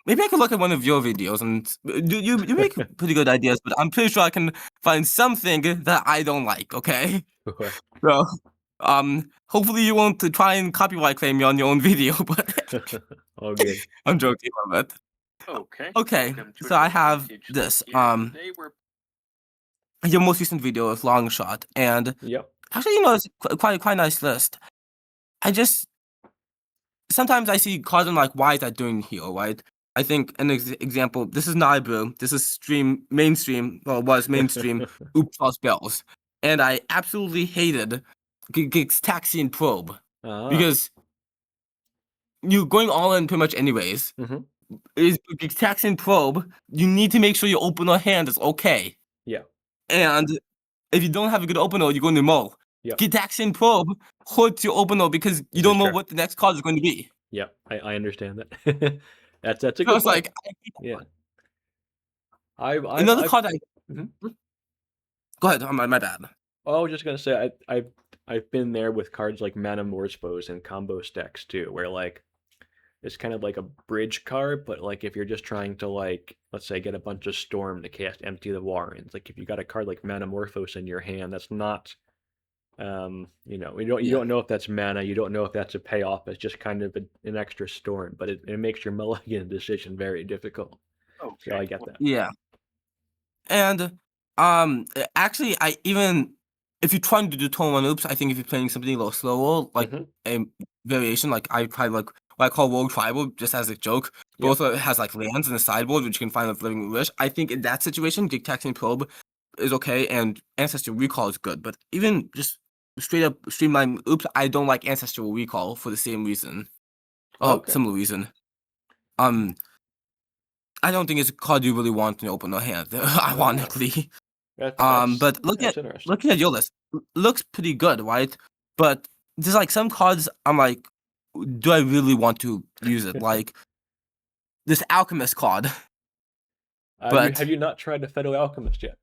Maybe I can look at one of your videos and you make pretty good ideas, but I'm pretty sure I can find something that I don't like. Okay, Okay. so hopefully you won't try and copyright claim me on your own video, but All good. I'm joking about it. Okay. Okay, Welcome to so I another have vintage league this. here. Today we're. Your most recent video is long shot, and Yep. actually, you know, it's quite a nice list. I just sometimes I see cards and I'm like, why is that doing here, right? I think an example. This is not a brew. This is mainstream. Well, it was mainstream. Oops, plus bells, and I absolutely hated Taxi and Probe Ah. because you're going all in pretty much anyways. Mm-hmm. Is Taxi and Probe? You need to make sure your opener hand is okay, Yeah. and if you don't have a good opener, you're going to mull. Yep. Gitaxian Probe hurts your opener because you don't know Sure. what the next card is going to be. Yep. I understand that. That's a So good it's point. like, I hate that Yeah. one. Another I've card I mhm. go ahead, my bad. Oh, I was just gonna say I've been there with cards like Mana Morphos and combo stacks too, where like it's kind of like a bridge card, but like if you're just trying to like let's say get a bunch of storm to cast Empty the Warrens, like if you got a card like Mana Morphos in your hand, that's not you Yeah. don't know if that's mana, you don't know if that's a payoff, it's just kind of an extra storm, but it makes your mulligan decision very difficult. So I Okay. get that. Yeah. And actually I even if you're trying to do tone one oops, I think if you're playing something a little slower, like Hmm. a variation, like I try like what I call Rogue Tribal, just as a joke, but Yep. also it has like lands in the sideboard which you can find with Living Wish. I think in that situation, Gitaxian Probe is okay and Ancestral Recall is good. But even just straight up streamline oops, I don't like Ancestral Recall for the same reason. Oh, Okay. similar reason. Um I don't think it's a card you really want to open a hand, Ah, ironically. that's But that's interesting. looking at your list, looks pretty good, right? But there's like some cards I'm like, do I really want to use it? Like this Alchemist card. Have But you not tried the Federal Alchemist yet?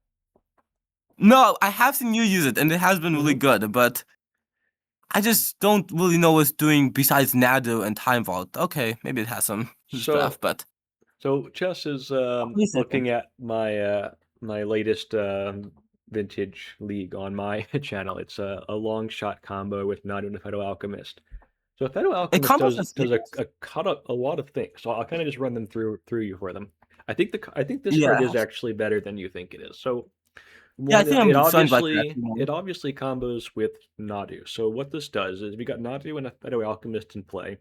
no, I have seen you use it and it has been really Hmm. good, but I just don't really know what's doing besides Nadu and Time Vault. Okay, maybe it has some So stuff, but Chess is what do you think? looking at my latest vintage league on my channel. It's a long shot combo with Nadu and the Federal Alchemist. So Federal It Alchemist combos with does Snickers? a lot of things. So I'll kind of just run them through you for them. I think this card Yeah. is actually better than you think it is. So Yeah, I one, think I'm starting to like that more. it obviously combos with Nadu. So what this does is if you got Nadu and a Federal Alchemist in play,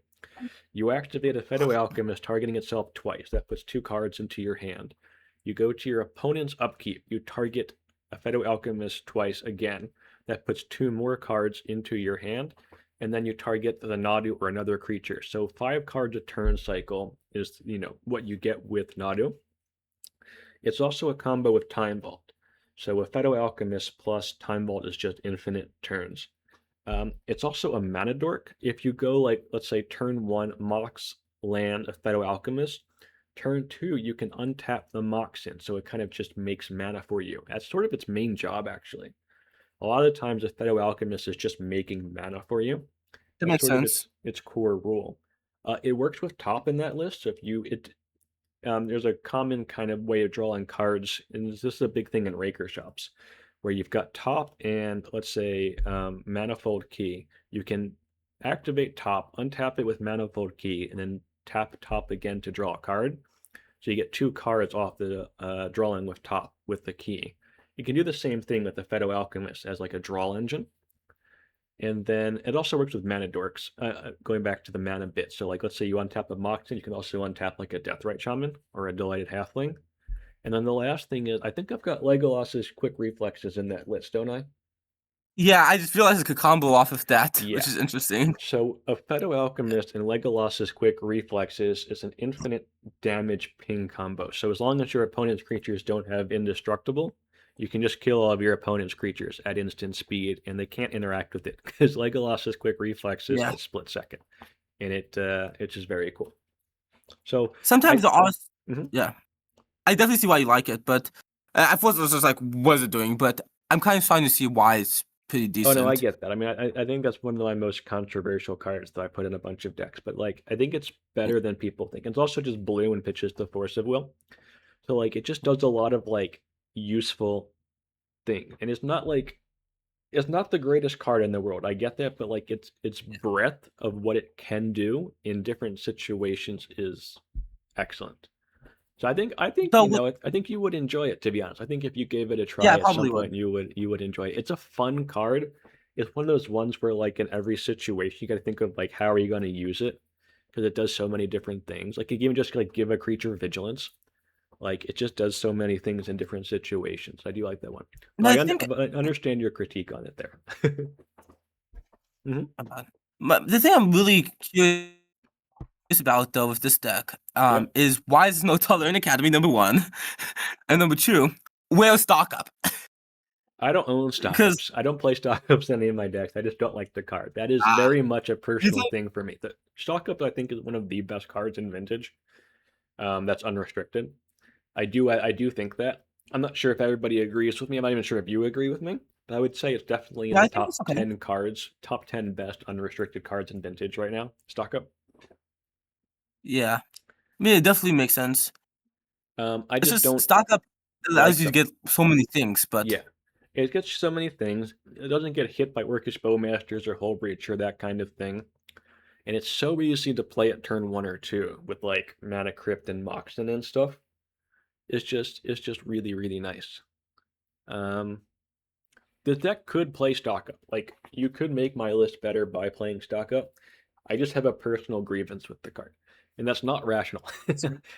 you activate a Federal Alchemist targeting itself twice. That puts two cards into your hand. You go to your opponent's upkeep. You target a Federal Alchemist twice again. That puts two more cards into your hand. And then you target the Nadu or another creature. So 5 cards a turn cycle is, what you get with Nadu. It's also a combo with Time Vault. So a Federal Alchemist plus Time Vault is just infinite turns. It's also a mana dork. If you go like, let's say turn 1, Mox land a Federal Alchemist, turn 2, you can untap the Moxen, so it kind of just makes mana for you. That's sort of its main job, actually. A lot of the times, a Federal Alchemist is just making mana for you. That That's makes sort of sense. its core rule. It works with top in that list. So if you it there's a common kind of way of drawing cards, and this is a big thing in Raker shops, where you've got top and let's say Manifold Key. You can activate top, untap it with Manifold Key, and then tap top again to draw a card. So you get 2 cards off the drawing with top with the key. You can do the same thing with the Federal Alchemist as like a draw engine. And then it also works with mana dorks, going back to the mana bit. So like, let's say you untap a Moxen, you can also untap like a Deathrite Shaman or a Delighted Halfling. And then the last thing is, I think I've got Legolas's quick reflexes in that list, don't I? Yeah, I just realized it could combo off of that, Yeah. which is interesting. So a Phaedo Alchemist and Legolas's quick reflexes is an infinite damage ping combo. So as long as your opponent's creatures don't have indestructible, you can just kill all of your opponent's creatures at instant speed, and they can't interact with it because Legolas's quick reflexes Yeah. has split second, and it's just very cool. So Sometimes I the art, mhm. yeah, I definitely see why you like it, but at first it was just like, what is it doing? But I'm kind of starting to see why it's pretty Oh no, I decent. get that. I mean, I think that's one of my most controversial cards that I put in a bunch of decks, but like I think it's better than people think. It's also just blue and pitches the Force of Will. So like it just does a lot of like useful thing. And it's not the greatest card in the world. I get that, but like its breadth of what it can do in different situations is excellent. So I think So with, I think you would enjoy it, to be honest. I think if you gave it a yeah, I try at some probably would. point you would enjoy it. It's a fun card. It's one of those ones where like in every situation you got to think of like how are you going to use it because it does so many different things. Like you can even just like give a creature vigilance. Like it just does so many things in different situations. I do like that one, And I think but I understand your critique on it there. hmm but the thing I'm really curious about though with this deck Yep. is why is there no Taller in Academy, number one, and number two, where's stock up? I don't own stock Because ups. I don't play stock ups in any of my decks. I just don't like the card. That is ah, very much a it's personal like, thing for me. The stock up I think is one of the best cards in Vintage. That's unrestricted. I do think that. I'm not sure if everybody agrees with me. I'm not even sure if you agree with me. But I would say it's definitely in yeah, the I think top it's okay. 10 cards, top 10 best unrestricted cards in Vintage right now. Stock up. Yeah, I mean it definitely makes sense. I It's just just don't stock up allows like you to them. get so many things, but Yeah. It gets so many things. It doesn't get hit by Orcish Bowmasters or Hull Breach or that kind of thing. And it's so easy to play at turn 1 or 2 with like Mana Crypt and Moxen and stuff. It's just really, really nice. Um, the deck could play stock up. Like you could make my list better by playing stock up. I just have a personal grievance with the card. And that's not rational.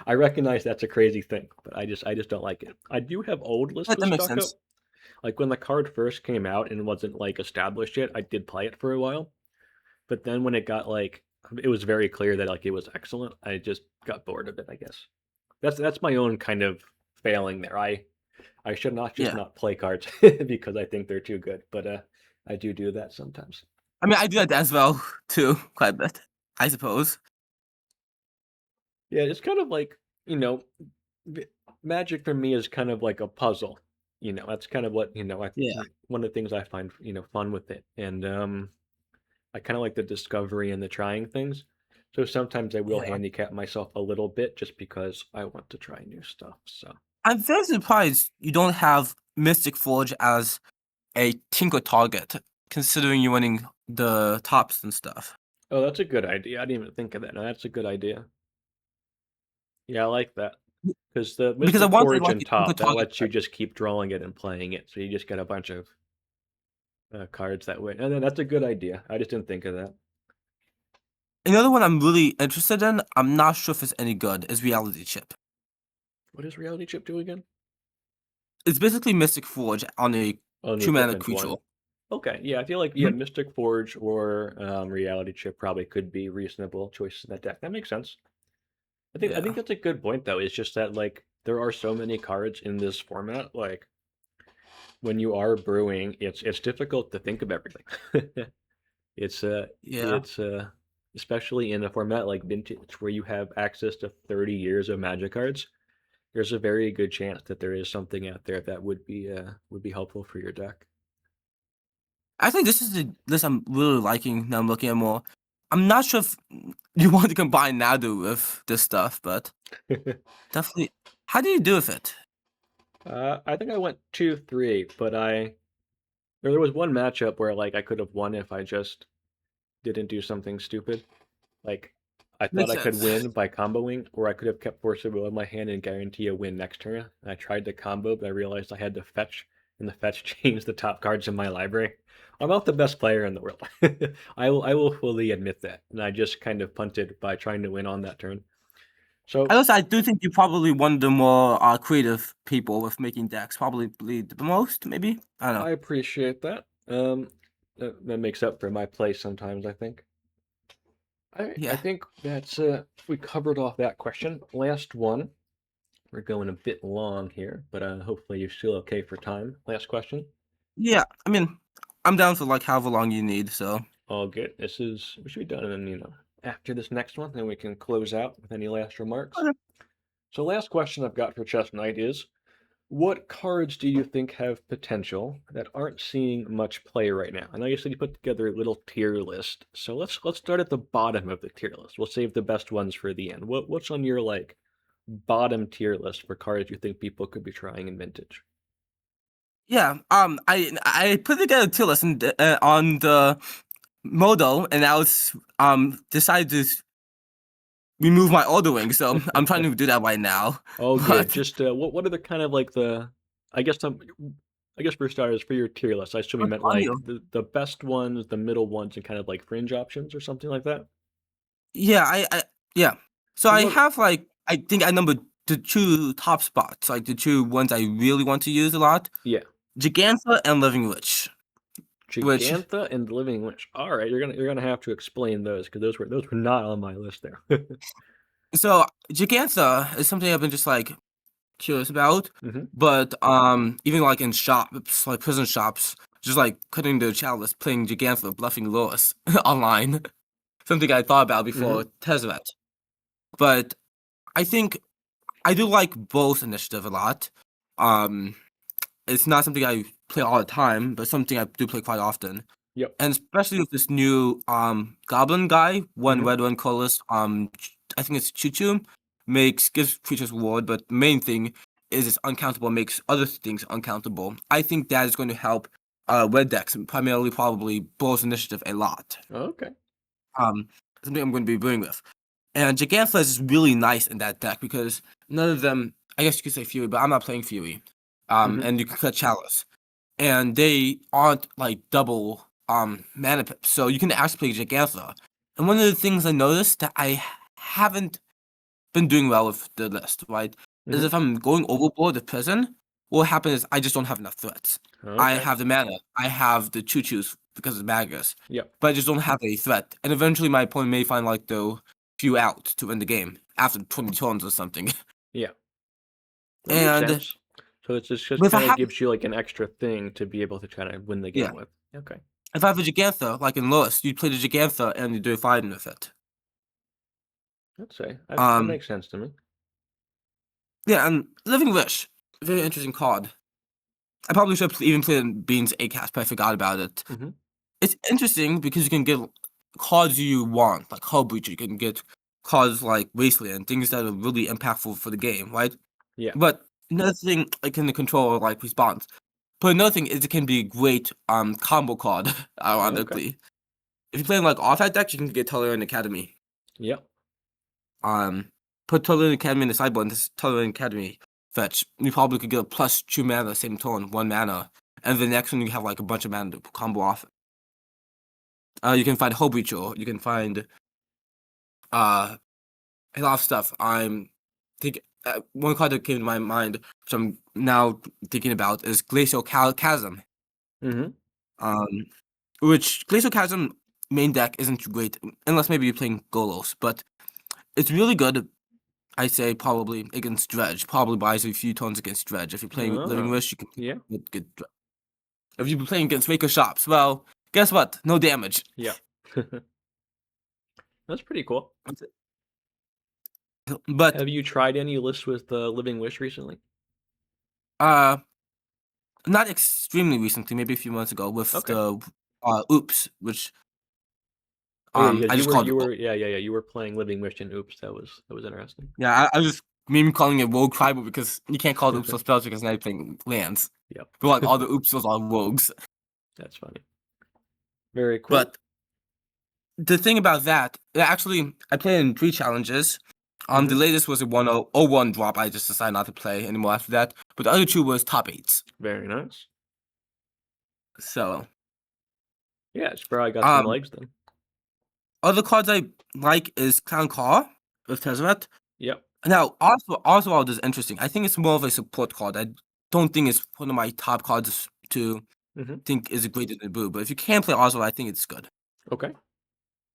I recognize that's a crazy thing, but I just don't like it. I do have old lists that of makes stock sense. up. Like when the card first came out and wasn't like established yet, I did play it for a while. But then when it got like it was very clear that like it was excellent, I just got bored of it, I guess. That's my own kind of failing there. I should not just Yeah, not play cards because I think they're too good, but I do that sometimes. I mean I do that as well too, quite a bit, I suppose. Yeah, it's kind of like, you know, Magic for me is kind of like a puzzle. That's kind of what, Yeah, one of the things I find, fun with it. And I kind of like the discovery and the trying things. So sometimes I will yeah. handicap myself a little bit just because I want to try new stuff. So, I'm very surprised you don't have Mystic Forge as a tinker target, considering you're winning the tops and stuff. oh, that's a good idea. I didn't even think of that. No, that's a good idea. Yeah, I like that. Because the Because I Mystic wanted Forge like and a tinker top, that target lets you deck. just keep drawing it and playing it. So you just get a bunch of cards that way. And then that's a good idea. I just didn't think of that. Another one I'm really interested in, I'm not sure if it's any good, is Reality Chip. What does Reality Chip do again? It's basically Mystic Forge on a On the 2 mana equipment creature. one. Okay, yeah, I feel like Mhm. Mystic Forge or Reality Chip probably could be reasonable choices in that deck. That makes sense. I think Yeah. that's a good point though. It's just that like there are so many cards in this format. Like when you are brewing, it's difficult to think of everything. It's Yeah. it's especially in a format like Vintage where you have access to 30 years of Magic cards. There's a very good chance that there is something out there that would be helpful for your deck. I think this is the list I'm really liking now I'm looking at more. I'm not sure if you want to combine Nadu with this stuff, but definitely. How do you do with it? I think I went 2-3, but there was one matchup where like I could have won if I just didn't do something stupid. Like I thought Makes I could sense. win by comboing, or I could have kept Force of Will in my hand and guarantee a win next turn. And I tried to combo, but I realized I had to fetch, and the fetch changed the top cards in my library. I'm not the best player in the world. I will fully admit that, and I just kind of punted by trying to win on that turn. So I do think you're probably one of the more creative people with making decks. Probably bleed the most, maybe. I don't know. I appreciate that. Um, that makes up for my play sometimes, I think. I Yeah. think that's we covered off that question. Last one. We're going a bit long here, but hopefully you're still okay for time. Last question. Yeah. I mean, I'm down for like however long you need. So. All good. We should be done in, after this next one, then we can close out with any last remarks. Okay. So last question I've got for Chess Knight is, what cards do you think have potential that aren't seeing much play right now? I know you said you put together a little tier list, so let's start at the bottom of the tier list. We'll save the best ones for the end. What's on your like bottom tier list for cards you think people could be trying in Vintage? Yeah. I put together a tier list on the Modo, and I was decided to remove my ordering. So I'm trying to do that right now. Oh, good. But Just what are the kind of like the I guess some I guess for starters for your tier list, I assume you what's meant on like you? the best ones, the middle ones, and kind of like fringe options or something like that. Yeah. Yeah. So So I what? have like I think I numbered the two top spots, like the two ones I really want to use a lot: Yeah, Gigantha and Living Witch. Which Gigantha and Living Witch. All right, you're gonna have to explain those because those were not on my list there. so Gigantha is something I've been just like curious about, Hmm. but even like in shops, like prison shops, just like cutting the chalice, playing Gigantha, bluffing Lewis online. Something I thought about before Hmm. Tezzeret. But I think I do like both initiative a lot. Um, it's not something I play all the time, but something I do play quite often. Yep. And especially with this new goblin guy, one Hmm. red, one colorless, I think it's Choo Choo, gives creatures reward, but the main thing is it's uncountable, makes other things uncountable. I think that is going to help red decks, and primarily probably Bull's initiative a lot. Okay. Um, something I'm going to be brewing with. And Gigantha is really nice in that deck because none of them, I guess you could say Fury, but I'm not playing Fury. Hmm. And you can cut Chalice. And they aren't like double mana pips. So you can actually play Gigantha. And one of the things I noticed that I haven't been doing well with the list, right? Is Hmm. if I'm going overboard with prison, what happens is I just don't have enough threats. I Okay. have the mana, I have the choo-choos because of Magus, Yep. but I just don't have a threat. And eventually my opponent may find like the few out to win the game after 20 turns or something. Yeah. That makes And sense. So just but if I kind of have gives you like an extra thing to be able to try to win the yeah, game with. Okay. if I have a Gigantha, like in Lewis, you play the Gigantha and you do a fighting with it. Let's say that Um makes sense to me. yeah, and Living Wish, very interesting card. I probably should have even played in Beans A cast, but I forgot about it. Hmm. It's interesting because you can get cards you want, like Hull Breach. You can get cards like Wasteland, things that are really impactful for the game, right? Yeah. But another thing, like in the control, like response. But another thing is it can be a great combo card, Okay. ironically. If you're playing like off-hat decks, you can get Tolerant Academy. Yep. Um, put Tolerant Academy in the sideboard and this Tolerant Academy fetch. You probably could get a plus 2 mana same turn, 1 mana. And the next one you have like a bunch of mana to combo off. You can find Hull Breacher, you can find a lot of stuff. I'm think one card that came to my mind, which I'm now thinking about, is Glacial Chasm. Hmm. Um, which Glacial Chasm main deck isn't great unless maybe you're playing Golos, but it's really good. I say probably against Dredge. Probably buys a few turns against Dredge. If you're playing Living Oh. Wish, you can Yeah. get Dredge. If you're playing against Maker Shops, well, guess what? No damage. Yeah. That's pretty cool. But Have you tried any lists with Living Wish recently? uh not extremely recently, maybe a few months ago, with Okay. the Oops, which Oh yeah, because I you just were called you it. were yeah, you were playing Living Wish and Oops. That was interesting. Yeah, I was just maybe calling it Rogue Tribal because you can't call it Oops or spells because now you're playing lands. But like Yep. all the Oopses are rogues. That's funny. Very cool. But the thing about that, actually, I played in 3 challenges. The Hmm. latest was a 101 drop. I just decided not to play anymore after that. But the other two was top 8s. Very nice. So, Yeah, it's probably got some um, legs then. other cards I like is Clown Car with Tezzeret. Yep. Now, Oswald is interesting. I think it's more of a support card. I don't think it's one of my top cards to. Mm-hmm. think is great in the Brew. But if you can play Oswald, I think it's good. Okay.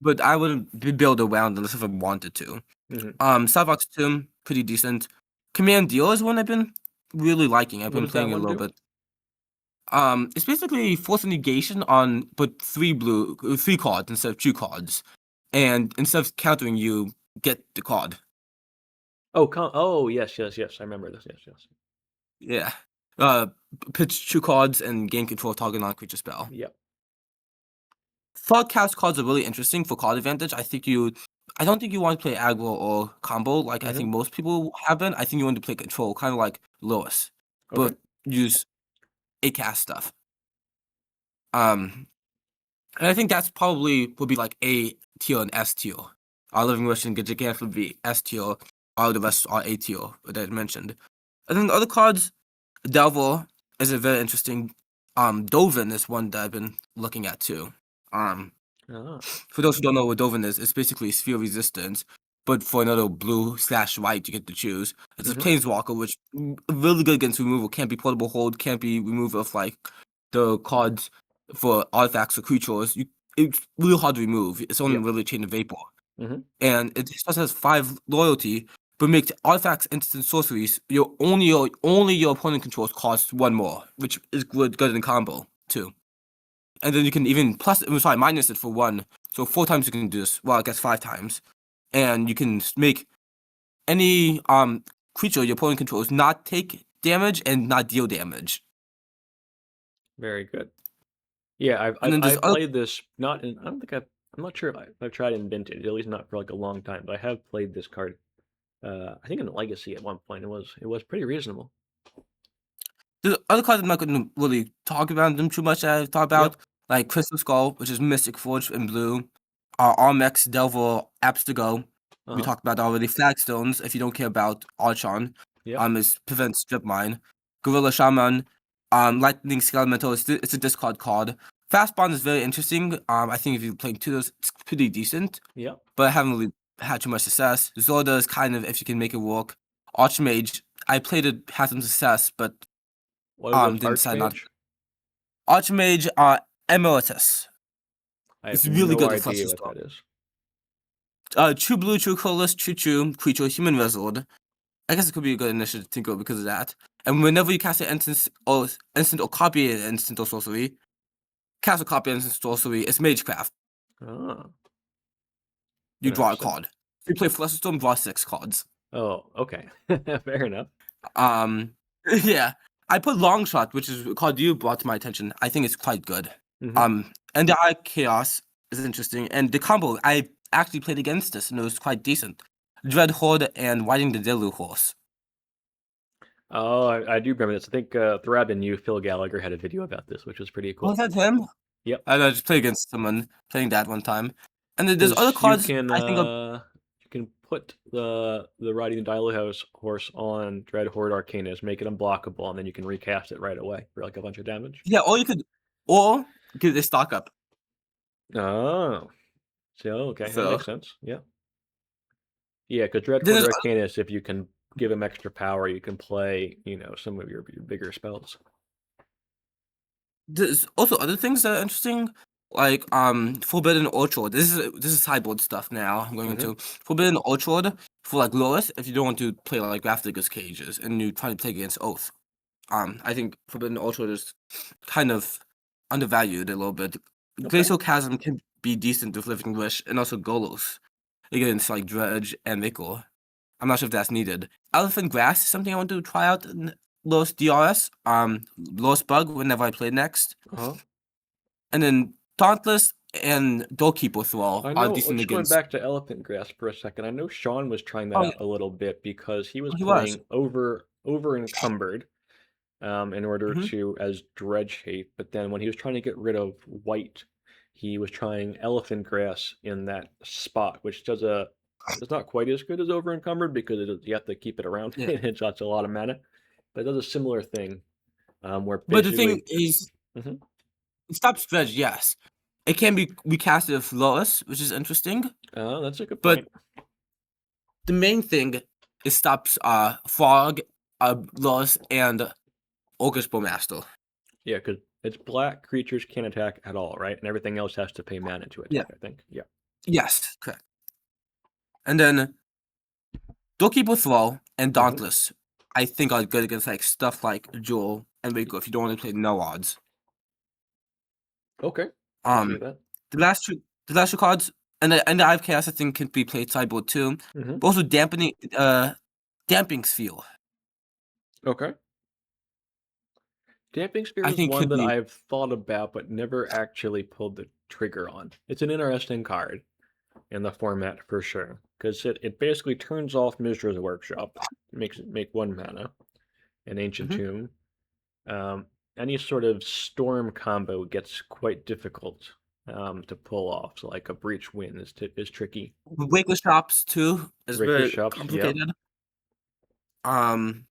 But I wouldn't build around unless if I wanted to. Mm-hmm. Starbucks 2, pretty decent. Command Deal is one I've been really liking. I've What been does that playing it a one little do? bit. It's basically force a negation on but 3 cards instead of 2 cards. And instead of countering, you get the card. Oh, yes. I remember this. Yes. Yeah. Pitch 2 cards and gain control of target non-creature spell. Yep. Thoughtcast cards are really interesting for card advantage. I don't think you want to play aggro or combo like I Mm-hmm. think most people have been. I think you want to play control, kind of like Lewis, Okay. but use a cast stuff. And I think that's probably would be like A tier and S tier. Our Living Wish and Gigant would be S tier. All the rest are A tier that I mentioned. And then the other cards, Delver is a very interesting. Dovin is one that I've been looking at too. Ah. For those who don't know what Dovin is, it's basically sphere resistance, but for another blue/white you get to choose. It's a Mm-hmm. planeswalker, which really good against removal. Can't be portable hold, can't be removal of like the cards for artifacts or creatures. It's really hard to remove. It's only Yep. really Chain of Vapor. Mm-hmm. And it just has 5 loyalty, but makes artifacts, instant sorceries. Only your opponent controls cost 1 more, which is good in combo too. And then you can even minus it for 1. So 4 times you can do this. Well, I guess 5 times. And you can make any creature your opponent controls not take damage and not deal damage. Very good. Yeah, And then there's I've played this not in. I don't think I'm not sure if I've tried in Vintage. At least not for like a long time. But I have played this card. I think in Legacy at one point. It was pretty reasonable. there's other cards I'm not going to really talk about them too much that I've thought about. Yep. Like Crystal Skull, which is Mystic Forge in blue. Armex, Delver, Abstergo. We Uh-huh. talked about already. Flagstones, if you don't care about Archon. Yep. Is prevents strip mine. Gorilla Shaman, Lightning Skelemental, it's a discard card. Fast Bond is very interesting. I think if you're playing 2 of those, it's pretty decent, Yep. but I haven't really had too much success. Zorda is kind of if you can make it work. Archmage, I played it, had some success, but What is didn't decide not. Archmage? Archmage, Emeritus. I It's have really no good at idea Fluster what Storm. that is. True Blue, True Colorless, Choo, Creature, Human Wizard. I guess it could be a good initiative to go because of that. And whenever you cast an instant or copy an instant or sorcery, cast a copy an instant sorcery, it's Magecraft. Ah, You draw a interesting. card. If you play Flusterstorm, draw 6 cards. Oh, okay. Fair enough. Yeah. I put Longshot, which is a card you brought to my attention. I think it's quite good. Mm-hmm. And the Eye Chaos is interesting. And the combo, I actually played against this, and it was quite decent. Dread Horde and Riding the Deadly Horse. Oh, I do remember this. I think Thrab and you, Phil Gallagher, had a video about this, which was pretty cool. Was that him? Yep. I just played against someone playing that one time. And then there's other Because you cards can I think put the Riding the Dial horse on Dread Horde Arcanus, make it unblockable, and then you can recast it right away for like a bunch of damage. yeah, or you could they stock up. Oh, so okay, that So makes sense. Yeah, yeah, because Dread then Horde there's Arcanus, if you can give him extra power, you can play, some of your bigger spells. There's also other things that are interesting, like Forbidden Orchard. This is sideboard stuff now. I'm going Mm-hmm. into Forbidden Orchard for like Lois if you don't want to play like Grafdigger's Cages and you try to play against Oath. I think Forbidden Orchard is kind of undervalued a little bit. Okay. Glacial Chasm can be decent with Living Wish and also Golos against like Dredge and Mikor. I'm not sure if that's needed. Elephant Grass is something I want to try out in Lost DRS. Lost Bug whenever I play next. Uh-huh. And then Dauntless and Doorkeeper Thrall I are know. decent Just going against. back to Elephant Grass for a second, I know Sean was trying that Oh, out a little bit because he was he was. playing over encumbered, in order Mhm. to as dredge shape. But then when he was trying to get rid of white, he was trying Elephant Grass in that spot, which it's not quite as good as over encumbered because you have to keep it around Yeah. and it shots a lot of mana. But it does a similar thing, where But the thing basically. is, Mhm. it stops Dredge, yes. It can be recasted with Lois, which is interesting. Oh, that's a good But point. the main thing is stops Fog, Lois, and August Bowmaster. Yeah, because It's black creatures can't attack at all, right? And everything else has to pay mana to Yeah. attack, I think. Yeah. Yes, correct. And then Doorkeeper Thrall and hmm Dauntless, I think are good against like stuff like Jewel and Rico if you don't want to play no odds. Okay. I see Um, that. the last two cards, and the Eye of Chaos I think can be played sideboard too, hmm but also Damping Sphere. Okay. Damping Spear I is think one could that be I've thought about but never actually pulled the trigger on. It's an interesting card in the format for sure, because it basically turns off Mizra's Workshop, makes it make 1 mana, an Ancient mhm. Tomb. Um, any sort of storm combo gets quite difficult to pull off. So like a Breach Win is tricky. Waker Shops too is Raker very Shops, yep. complicated. Um,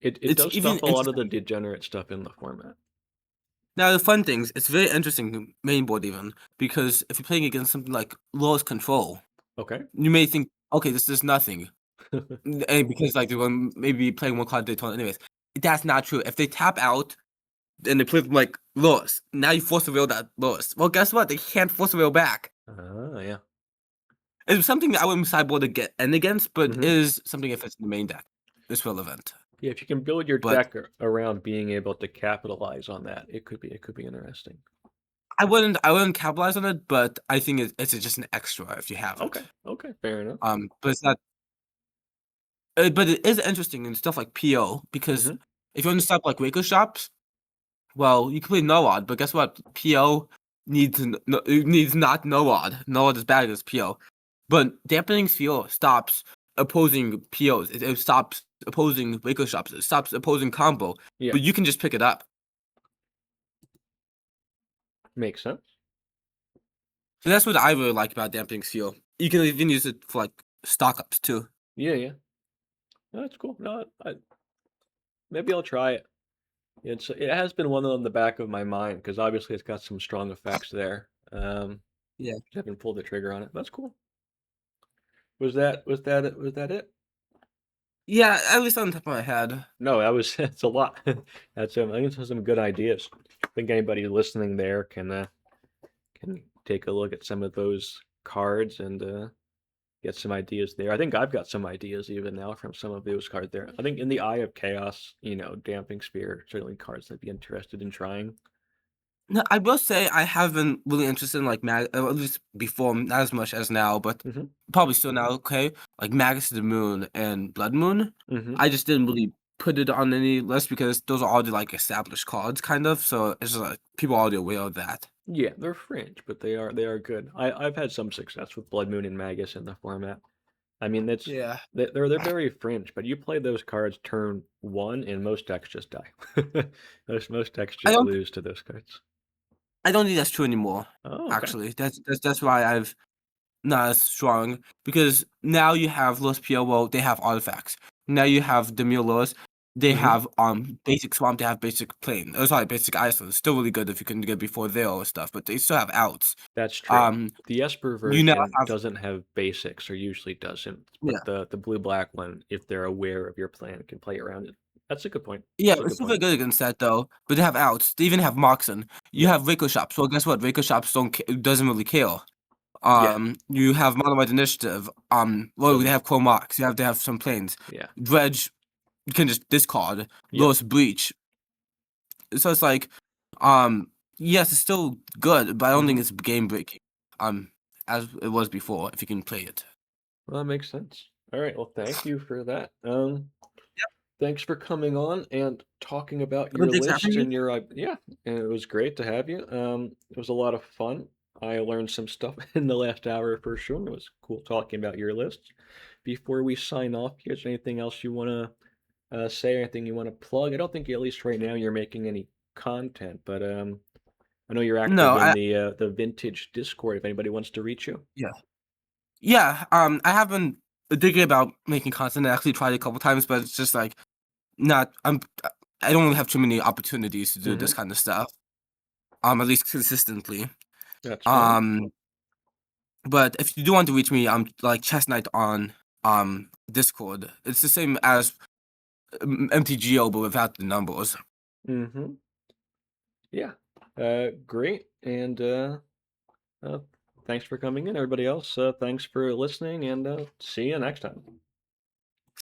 It it's does even stop a lot of the interesting. degenerate stuff in the format. Now the fun things, it's very interesting mainboard even because if you're playing against something like Law's Control, Okay. you may think, okay, this is nothing. And because like they're going maybe playing one card Daytona anyways. That's not true. If they tap out and they play like Lewis, now you force the wheel that Lewis. Well, guess what? They can't force the wheel back. Yeah. It's something that I wouldn't sideboard to get end against, but hmm is something if it's in the main deck. It's relevant. Yeah, if you can build your But deck around being able to capitalize on that, it could be interesting. I wouldn't capitalize on it, but I think it's just an extra if you have it. Okay. Okay. Fair enough. But it's not. But it is interesting in stuff like PO because hmm if you want to stop like Waker Shops, well, you can play Noad, but guess what? PO needs not Noad. Noad is bad against PO. But Dampening Sphere stops opposing POs. It stops opposing Waker Shops. It stops opposing combo. Yeah. But you can just pick it up. Makes sense. So that's what I really like about Dampening Sphere. You can even use it for like stock ups too. Yeah. Yeah. No, that's cool. No, maybe I'll try it. It has been one on the back of my mind because obviously it's got some strong effects there. Yeah. Just haven't pulled the trigger on it. That's cool. Was that it? Yeah, at least on the top of my head. No, that's a lot. I think those are some good ideas. I think anybody listening there can take a look at some of those cards and get some ideas there. I think I've got some ideas even now from some of those cards there. I think in the Eye of Chaos, Damping Spear, certainly cards I'd be interested in trying. No, I will say I have been really interested in like at least before, not as much as now, but hmm probably still now. Okay, like Magus of the Moon and Blood Moon. hmm I just didn't really put it on any list because those are already like established cards, kind of. So it's just like people are already aware of that. Yeah, they're fringe, but they are good. I've had some success with Blood Moon and Magus in the format. I mean, Yeah, they're very fringe, but you play those cards turn one, and most decks just die. Most decks I just don't. lose to those cards. I don't think that's true anymore. Oh, okay. Actually, that's why I've not as strong because now you have Los Pio. Well, they have artifacts. Now you have Demir Lewis. They hmm have basic swamp. They have basic plain. Oh, sorry, basic Iceland. It's still really good if you can get before there or stuff. But they still have outs. That's true. Um, The Esper you now version have doesn't have basics, or usually doesn't, yeah, but the blue-black one, if they're aware of your plan, can play around it. That's a good point. yeah. That's a It's good still point. very good against that though. But they have outs. They even have Moxon. You Yeah. have Rico shops. Well, guess what? Rico shops doesn't really kill. Yeah. You have Monomite Initiative. Well, they Doesn't. have Chromox. They have some planes. Yeah. Dredge, you can just discard. Yeah. Lowest Breach. So it's like, yes, it's still good, but I don't think hmm it's game breaking. As it was before, if you can play it. Well, that makes sense. All right. Well, thank you for that. Thanks for coming on and talking about But your thanks for having list me. and yeah, and it was great to have you. It was a lot of fun. I learned some stuff in the last hour for sure. It was cool talking about your list. Before we sign off, is there anything else you want to say? Anything you want to plug? I don't think at least right now you're making any content, but I know you're No, active in the vintage Discord. If anybody wants to reach you. yeah, yeah. I have been thinking about making content. I actually tried it a couple times, but it's just like not. I don't really have too many opportunities to do this hmm kind of stuff. At least consistently. That's fine. Um, but if you do want to reach me, I'm like ChessNight on Discord. It's the same as MTGO, but without the numbers. hmm Yeah. Great, and uh, thanks for coming in. Everybody else, thanks for listening, and see you next time.